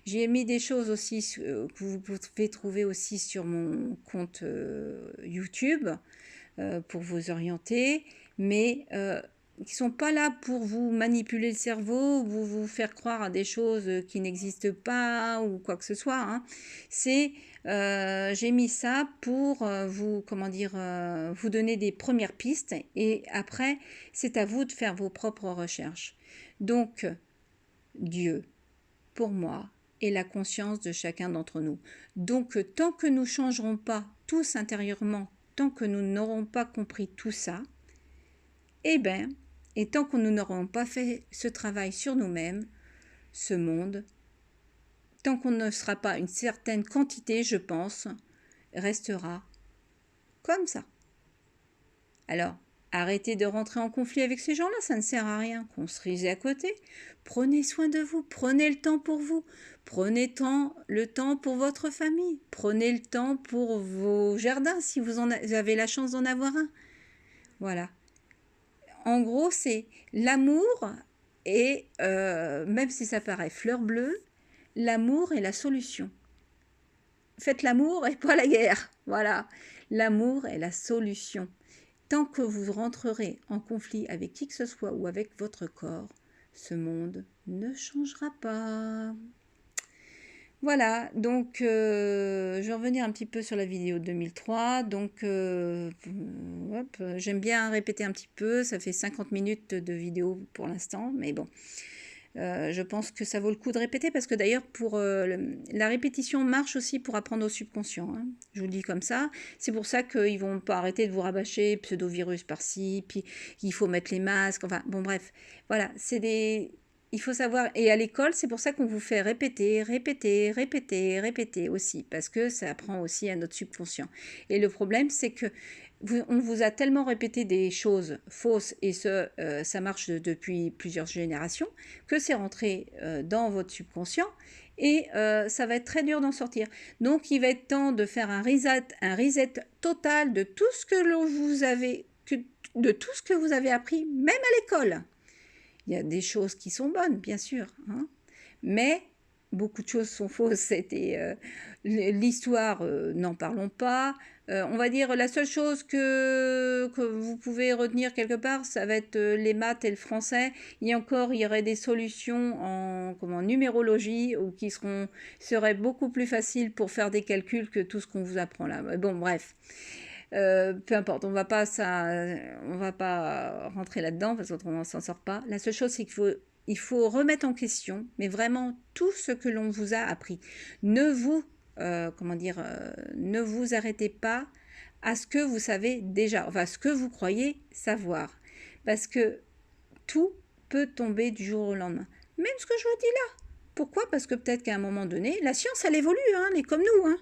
J'ai mis des choses aussi que vous pouvez trouver aussi sur mon compte YouTube. pour vous orienter, mais qui ne sont pas là pour vous manipuler le cerveau, vous faire croire à des choses qui n'existent pas ou quoi que ce soit. Hein. J'ai mis ça pour vous, comment dire, vous donner des premières pistes et après, c'est à vous de faire vos propres recherches. Donc, Dieu, pour moi, est la conscience de chacun d'entre nous. Donc, tant que nous ne changerons pas tous intérieurement, tant que nous n'aurons pas compris tout ça, eh bien, et tant que nous n'aurons pas fait ce travail sur nous-mêmes, ce monde, tant qu'on ne sera pas une certaine quantité, je pense, restera comme ça. Alors, arrêtez de rentrer en conflit avec ces gens-là, ça ne sert à rien. Construisez à côté. Prenez soin de vous, prenez le temps pour vous, prenez le temps pour votre famille, prenez le temps pour vos jardins si vous avez la chance d'en avoir un. Voilà. En gros, c'est l'amour et même si ça paraît fleur bleue, l'amour est la solution. Faites l'amour et pas la guerre. Voilà. L'amour est la solution. Tant que vous rentrerez en conflit avec qui que ce soit ou avec votre corps, ce monde ne changera pas. Voilà, donc je vais revenir un petit peu sur la vidéo de 2003. Donc, j'aime bien répéter un petit peu. Ça fait 50 minutes de vidéo pour l'instant, mais bon. Je pense que ça vaut le coup de répéter parce que d'ailleurs la répétition marche aussi pour apprendre au subconscient. Hein. Je vous le dis comme ça. C'est pour ça qu'ils vont pas arrêter de vous rabâcher pseudo-virus par-ci, puis il faut mettre les masques. Enfin bon bref, voilà, il faut savoir, et à l'école, c'est pour ça qu'on vous fait répéter, répéter, répéter, répéter aussi, parce que ça apprend aussi à notre subconscient. Et le problème, c'est que on vous a tellement répété des choses fausses, et ça marche depuis plusieurs générations, que c'est rentré dans votre subconscient, et ça va être très dur d'en sortir. Donc, il va être temps de faire un reset total de tout ce que vous avez appris, même à l'école. Il y a des choses qui sont bonnes, bien sûr, hein, mais beaucoup de choses sont fausses. C'était l'histoire, n'en parlons pas. On va dire la seule chose que vous pouvez retenir quelque part, ça va être les maths et le français. Il y aurait des solutions en numérologie ou qui seraient beaucoup plus faciles pour faire des calculs que tout ce qu'on vous apprend là. Bon, bref. Peu importe, on va pas rentrer là-dedans parce qu'autrement on s'en sort pas. La seule chose, c'est qu'il faut remettre en question, mais vraiment tout ce que l'on vous a appris. Ne vous arrêtez pas à ce que vous savez déjà, enfin ce que vous croyez savoir, parce que tout peut tomber du jour au lendemain. Même ce que je vous dis là. Pourquoi? Parce que peut-être qu'à un moment donné, la science, elle évolue, hein, elle est comme nous. Hein.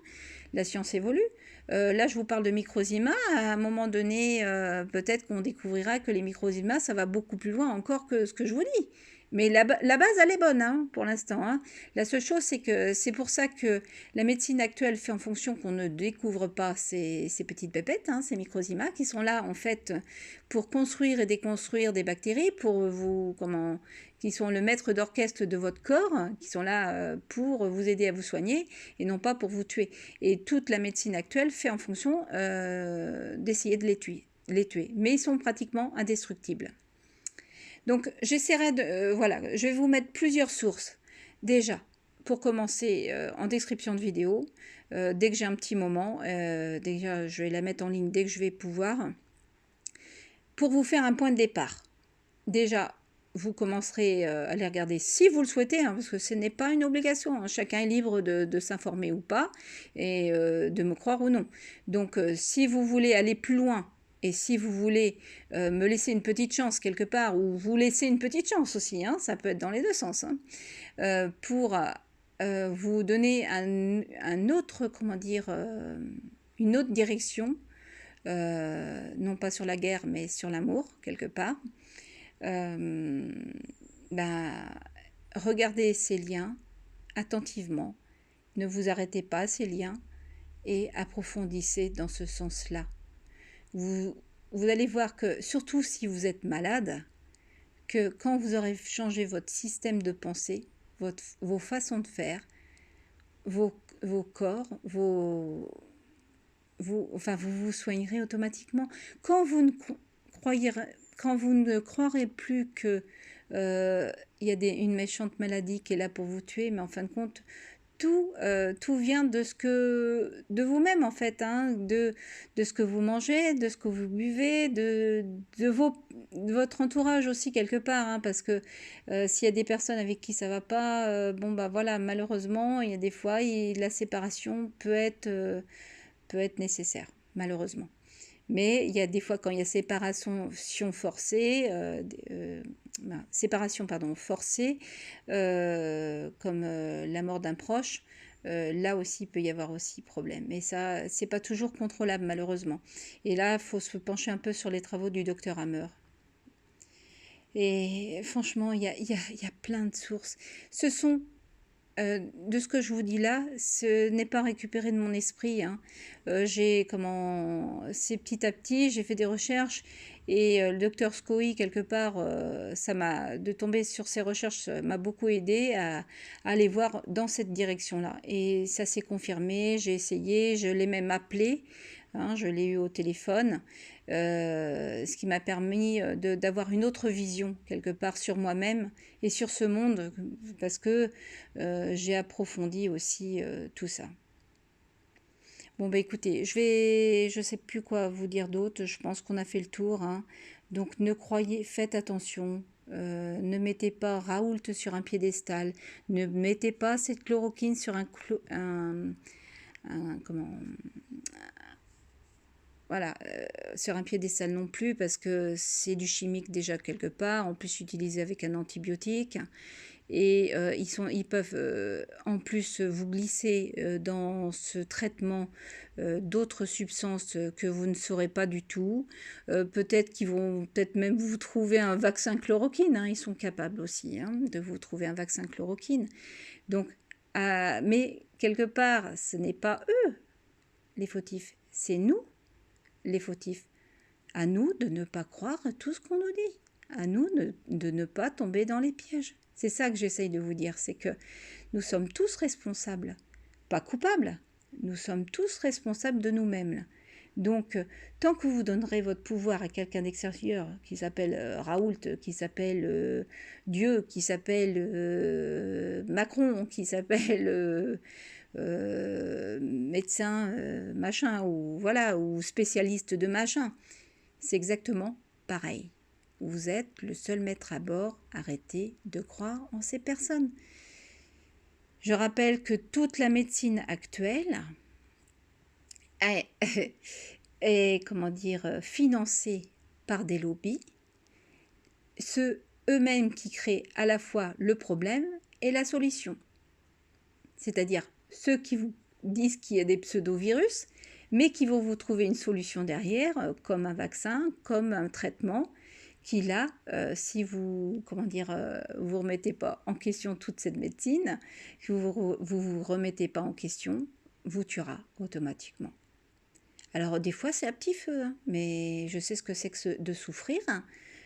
La science évolue. Là, je vous parle de microzymas. À un moment donné, peut-être qu'on découvrira que les microzymas, ça va beaucoup plus loin encore que ce que je vous dis. Mais la base, elle est bonne hein, pour l'instant. Hein. La seule chose, c'est que c'est pour ça que la médecine actuelle fait en fonction qu'on ne découvre pas ces petites pépettes, hein, ces microzymas, qui sont là en fait pour construire et déconstruire des bactéries, qui sont le maître d'orchestre de votre corps, qui sont là pour vous aider à vous soigner et non pas pour vous tuer. Et toute la médecine actuelle fait en fonction d'essayer de les tuer. Mais ils sont pratiquement indestructibles. Donc j'essaierai voilà, je vais vous mettre plusieurs sources. Déjà, pour commencer, en description de vidéo, dès que j'ai un petit moment, déjà je vais la mettre en ligne dès que je vais pouvoir, pour vous faire un point de départ. Déjà, vous commencerez à les regarder si vous le souhaitez, hein, parce que ce n'est pas une obligation. Hein. Chacun est libre de s'informer ou pas, et de me croire ou non. Donc, si vous voulez aller plus loin, et si vous voulez me laisser une petite chance quelque part, ou vous laisser une petite chance aussi, hein, ça peut être dans les deux sens, hein, pour vous donner un autre, une autre direction, non pas sur la guerre, mais sur l'amour, quelque part. Regardez ces liens attentivement, ne vous arrêtez pas à ces liens et approfondissez dans ce sens-là. Vous allez voir que, surtout si vous êtes malade, que quand vous aurez changé votre système de pensée, vos façons de faire, vos corps, vos vous soignerez automatiquement. Quand vous ne croyez, quand vous ne croirez plus que il y a une méchante maladie qui est là pour vous tuer, mais en fin de compte, tout vient de vous-même en fait, hein, de ce que vous mangez, de ce que vous buvez, de votre entourage aussi quelque part, hein, parce que s'il y a des personnes avec qui ça va pas, bon bah voilà, malheureusement, il y a des fois, la séparation peut être nécessaire, malheureusement. Mais il y a des fois quand il y a séparation forcée, séparation pardon, forcée, comme la mort d'un proche, là aussi il peut y avoir aussi problème. Et ça, c'est pas toujours contrôlable malheureusement. Et là, il faut se pencher un peu sur les travaux du docteur Hammer. Et franchement, il y a plein de sources. Ce sont de ce que je vous dis là, ce n'est pas récupéré de mon esprit, hein. C'est petit à petit, j'ai fait des recherches et le docteur Scoy, quelque part, de tomber sur ses recherches m'a beaucoup aidé à aller voir dans cette direction-là. Et ça s'est confirmé, j'ai essayé, je l'ai même appelé, hein, je l'ai eu au téléphone, ce qui m'a permis d'avoir une autre vision quelque part sur moi-même et sur ce monde, parce que j'ai approfondi aussi tout ça. Bon bah écoutez, je sais plus quoi vous dire d'autre, je pense qu'on a fait le tour, hein. Donc faites attention, ne mettez pas Raoult sur un piédestal, ne mettez pas cette chloroquine sur comment, voilà, sur un piédestal non plus, parce que c'est du chimique déjà quelque part, en plus utilisé avec un antibiotique. Et ils peuvent en plus vous glisser dans ce traitement d'autres substances que vous ne saurez pas du tout. Peut-être qu'ils vont peut-être même vous trouver un vaccin chloroquine, hein, ils sont capables aussi, hein, de vous trouver un vaccin chloroquine. Donc, mais quelque part, ce n'est pas eux les fautifs, c'est nous les fautifs. À nous de ne pas croire à tout ce qu'on nous dit. À nous de ne pas tomber dans les pièges. C'est ça que j'essaye de vous dire, c'est que nous sommes tous responsables, pas coupables, nous sommes tous responsables de nous-mêmes. Donc, tant que vous donnerez votre pouvoir à quelqu'un d'extérieur, qui s'appelle Raoult, qui s'appelle Dieu, qui s'appelle Macron, qui s'appelle médecin machin, ou voilà, ou spécialiste de machin, c'est exactement pareil. Vous êtes le seul maître à bord, arrêtez de croire en ces personnes. Je rappelle que toute la médecine actuelle est comment dire, financée par des lobbies, ceux eux-mêmes qui créent à la fois le problème et la solution. C'est-à-dire ceux qui vous disent qu'il y a des pseudo-virus, mais qui vont vous trouver une solution derrière, comme un vaccin, comme un traitement, qui là, si vous, comment dire, vous remettez pas en question toute cette médecine, que vous remettez pas en question, vous tuera automatiquement. Alors des fois c'est à petit feu, hein, mais je sais ce que c'est que de souffrir.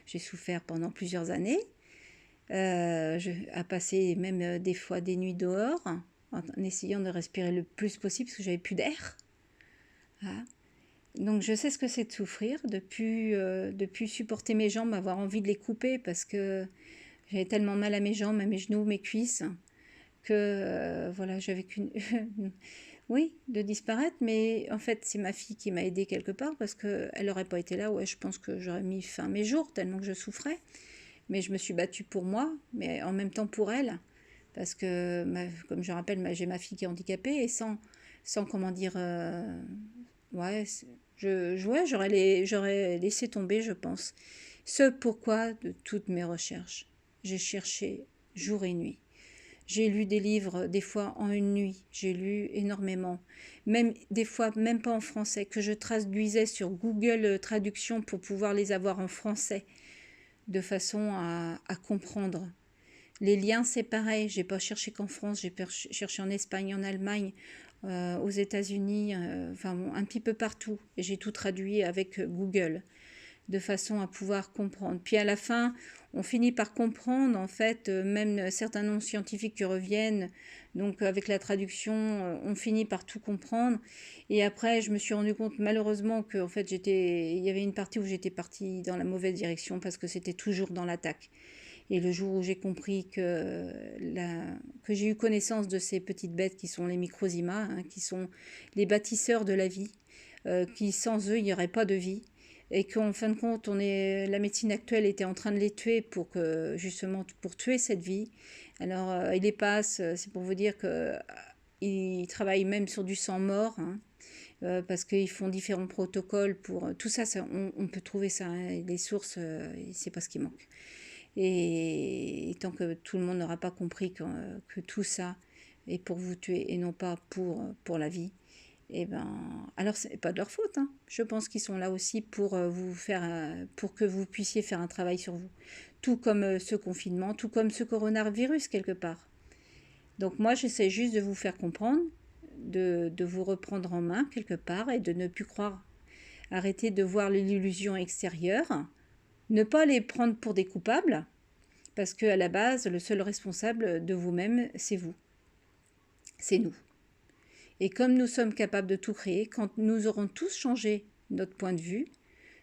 J'ai souffert pendant plusieurs années, à passer même des fois des nuits dehors, en essayant de respirer le plus possible parce que j'avais plus d'air. Voilà. Donc je sais ce que c'est de souffrir, de plus supporter mes jambes, avoir envie de les couper parce que j'avais tellement mal à mes jambes, à mes genoux, mes cuisses, que voilà, j'avais qu'une... oui, de disparaître, mais en fait c'est ma fille qui m'a aidée quelque part parce qu'elle n'aurait pas été là, ouais, je pense que j'aurais mis fin à mes jours tellement que je souffrais. Mais je me suis battue pour moi, mais en même temps pour elle, parce que, comme je rappelle, j'ai ma fille qui est handicapée et sans comment dire... ouais, ouais, j'aurais laissé tomber, je pense. Ce pourquoi de toutes mes recherches. J'ai cherché jour et nuit. J'ai lu des livres, des fois en une nuit. J'ai lu énormément. Même des fois, même pas en français, que je traduisais sur Google Traduction pour pouvoir les avoir en français, de façon à comprendre. Les liens, c'est pareil. J'ai pas cherché qu'en France, j'ai cherché en Espagne, en Allemagne, aux États-Unis, enfin bon, un petit peu partout. Et j'ai tout traduit avec Google. de façon à pouvoir comprendre. Puis à la fin, on finit par comprendre, en fait, même certains noms scientifiques qui reviennent, donc avec la traduction, on finit par tout comprendre. Et après, je me suis rendu compte malheureusement que en fait, il y avait une partie où j'étais partie dans la mauvaise direction parce que c'était toujours dans l'attaque. Et le jour où j'ai compris que j'ai eu connaissance de ces petites bêtes qui sont les microzymas, hein, qui sont les bâtisseurs de la vie, qui sans eux, il n'y aurait pas de vie, et qu'en fin de compte, la médecine actuelle était en train de les tuer justement pour tuer cette vie. Alors, ils les passent, c'est pour vous dire que ils travaillent même sur du sang mort, hein, parce qu'ils font différents protocoles pour tout ça, on peut trouver ça, hein, les sources, c'est pas ce qui manque. Et tant que tout le monde n'aura pas compris que tout ça est pour vous tuer et non pas pour la vie, et ben, alors c'est pas de leur faute, hein. Je pense qu'ils sont là aussi pour pour que vous puissiez faire un travail sur vous. Tout comme ce confinement, tout comme ce coronavirus quelque part. Donc moi, j'essaie juste de vous faire comprendre, de vous reprendre en main quelque part et de ne plus croire. Arrêter de voir l'illusion extérieure, ne pas les prendre pour des coupables, parce qu'à la base, le seul responsable de vous-même, c'est vous. C'est nous. Et comme nous sommes capables de tout créer, quand nous aurons tous changé notre point de vue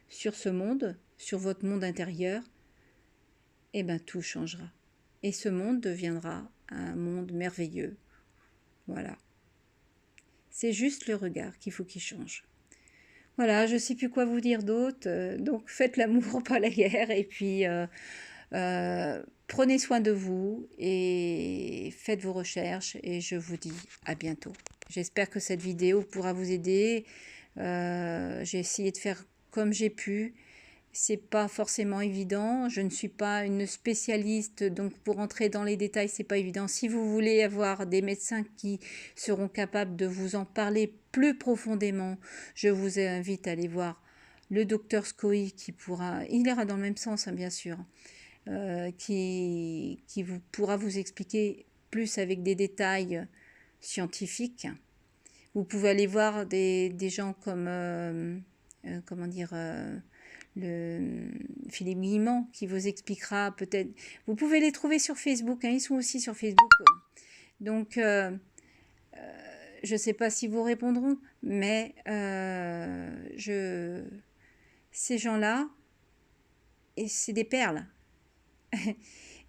sur ce monde, sur votre monde intérieur, eh bien tout changera. Et ce monde deviendra un monde merveilleux. Voilà. C'est juste le regard qu'il faut qu'il change. Voilà, je ne sais plus quoi vous dire d'autre. Donc faites l'amour, pas la guerre. Et puis prenez soin de vous et faites vos recherches. Et je vous dis à bientôt. J'espère que cette vidéo pourra vous aider. J'ai essayé de faire comme j'ai pu. C'est pas forcément évident. Je ne suis pas une spécialiste, donc pour entrer dans les détails, c'est pas évident. Si vous voulez avoir des médecins qui seront capables de vous en parler plus profondément, je vous invite à aller voir le docteur Scoy il ira dans le même sens, hein, bien sûr, qui pourra vous expliquer plus avec des détails scientifiques. Vous pouvez aller voir des gens comme, comment dire, le Philippe Guillemant qui vous expliquera peut-être. Vous pouvez les trouver sur Facebook, hein, ils sont aussi sur Facebook. Donc, je ne sais pas si vous répondront, mais ces gens-là, et c'est des perles.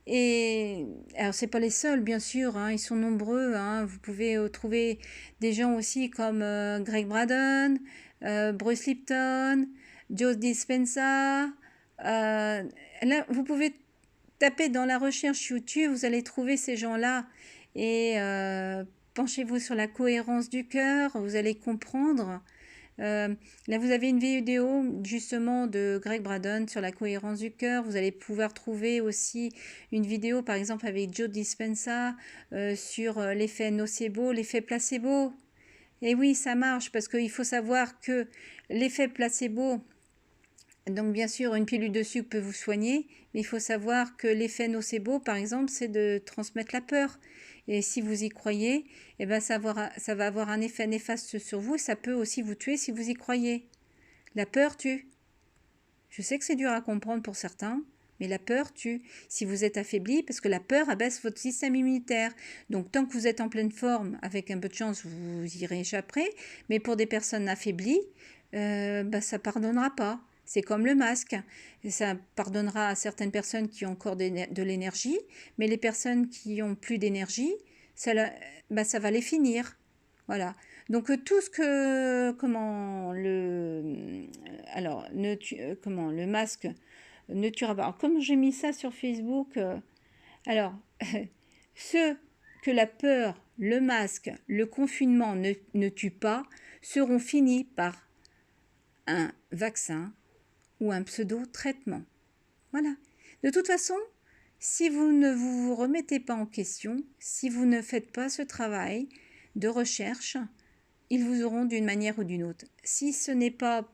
Et alors c'est pas les seuls, bien sûr, hein, ils sont nombreux, hein. Vous pouvez trouver des gens aussi comme Greg Braden, Bruce Lipton, Joe Dispenza. Là, vous pouvez taper dans la recherche YouTube, vous allez trouver ces gens-là et penchez-vous sur la cohérence du cœur, vous allez comprendre. Là, vous avez une vidéo justement de Greg Braden sur la cohérence du cœur. Vous allez pouvoir trouver aussi une vidéo, par exemple, avec Joe Dispenza sur l'effet nocebo, l'effet placebo. Et oui, ça marche parce qu'il faut savoir que l'effet placebo, donc bien sûr, une pilule de sucre peut vous soigner, mais il faut savoir que l'effet nocebo, par exemple, c'est de transmettre la peur. Et si vous y croyez, eh ben ça va avoir un effet néfaste sur vous et ça peut aussi vous tuer si vous y croyez. La peur tue. Je sais que c'est dur à comprendre pour certains, mais la peur tue. Si vous êtes affaibli, parce que la peur abaisse votre système immunitaire. Donc tant que vous êtes en pleine forme, avec un peu de chance, vous y rééchapperez. Mais pour des personnes affaiblies, ça pardonnera pas. C'est comme le masque. Ça pardonnera à certaines personnes qui ont encore de l'énergie, mais les personnes qui ont plus d'énergie, ça va les finir. Voilà. Donc tout ce que le masque ne tuera pas. Alors, comme j'ai mis ça sur Facebook, alors ceux que la peur, le masque, le confinement ne tuent pas seront finis par un vaccin ou un pseudo-traitement. Voilà. De toute façon, si vous ne vous remettez pas en question, si vous ne faites pas ce travail de recherche, ils vous auront d'une manière ou d'une autre. Si ce n'est pas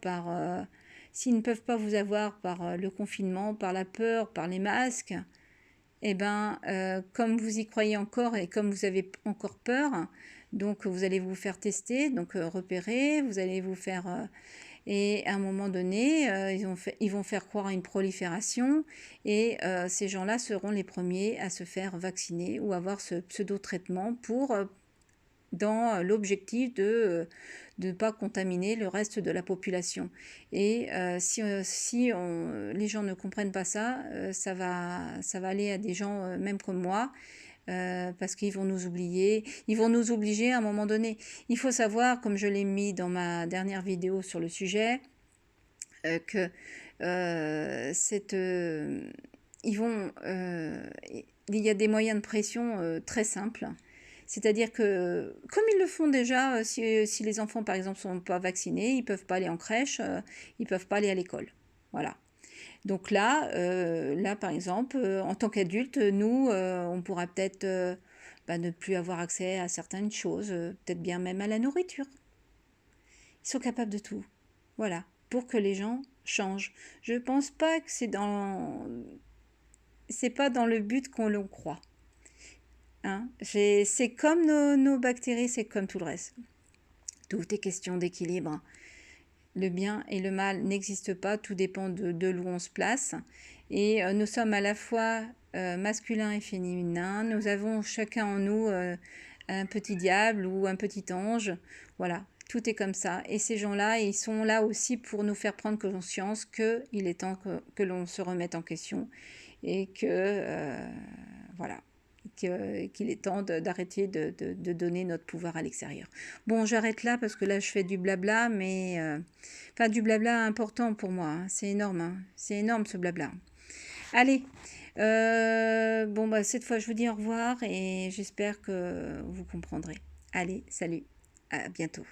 s'ils ne peuvent pas vous avoir par le confinement, par la peur, par les masques, eh ben, comme vous y croyez encore et comme vous avez encore peur, donc vous allez vous faire tester, donc repérer, vous allez vous faire Et à un moment donné, ils vont faire croire à une prolifération et ces gens-là seront les premiers à se faire vacciner ou avoir ce pseudo-traitement pour dans l'objectif de ne pas contaminer le reste de la population. Et si les gens ne comprennent pas ça, ça va aller à des gens même comme moi, parce qu'ils vont nous oublier, ils vont nous obliger à un moment donné. Il faut savoir, comme je l'ai mis dans ma dernière vidéo sur le sujet, que il y a des moyens de pression très simples. C'est-à-dire que, comme ils le font déjà, si les enfants, par exemple, ne sont pas vaccinés, ils ne peuvent pas aller en crèche, ils ne peuvent pas aller à l'école. Voilà. Donc là par exemple, en tant qu'adulte, nous, on pourra peut-être ne plus avoir accès à certaines choses, peut-être bien même à la nourriture. Ils sont capables de tout. Voilà. Pour que les gens changent. Je pense pas que c'est pas dans le but qu'on le croit. Hein. C'est comme nos bactéries, c'est comme tout le reste. Tout est question d'équilibre. Le bien et le mal n'existent pas, tout dépend de l'où on se place. Et nous sommes à la fois masculin et féminin. Nous avons chacun en nous un petit diable ou un petit ange. Voilà, tout est comme ça. Et ces gens-là, ils sont là aussi pour nous faire prendre conscience qu'il est temps que l'on se remette en question et que voilà, qu'il est temps d'arrêter de donner notre pouvoir à l'extérieur. Bon, j'arrête là parce que là, je fais du blabla, mais enfin du blabla important pour moi. Hein. C'est énorme, hein. C'est énorme ce blabla. Allez, bon, bah, cette fois, je vous dis au revoir et j'espère que vous comprendrez. Allez, salut, à bientôt.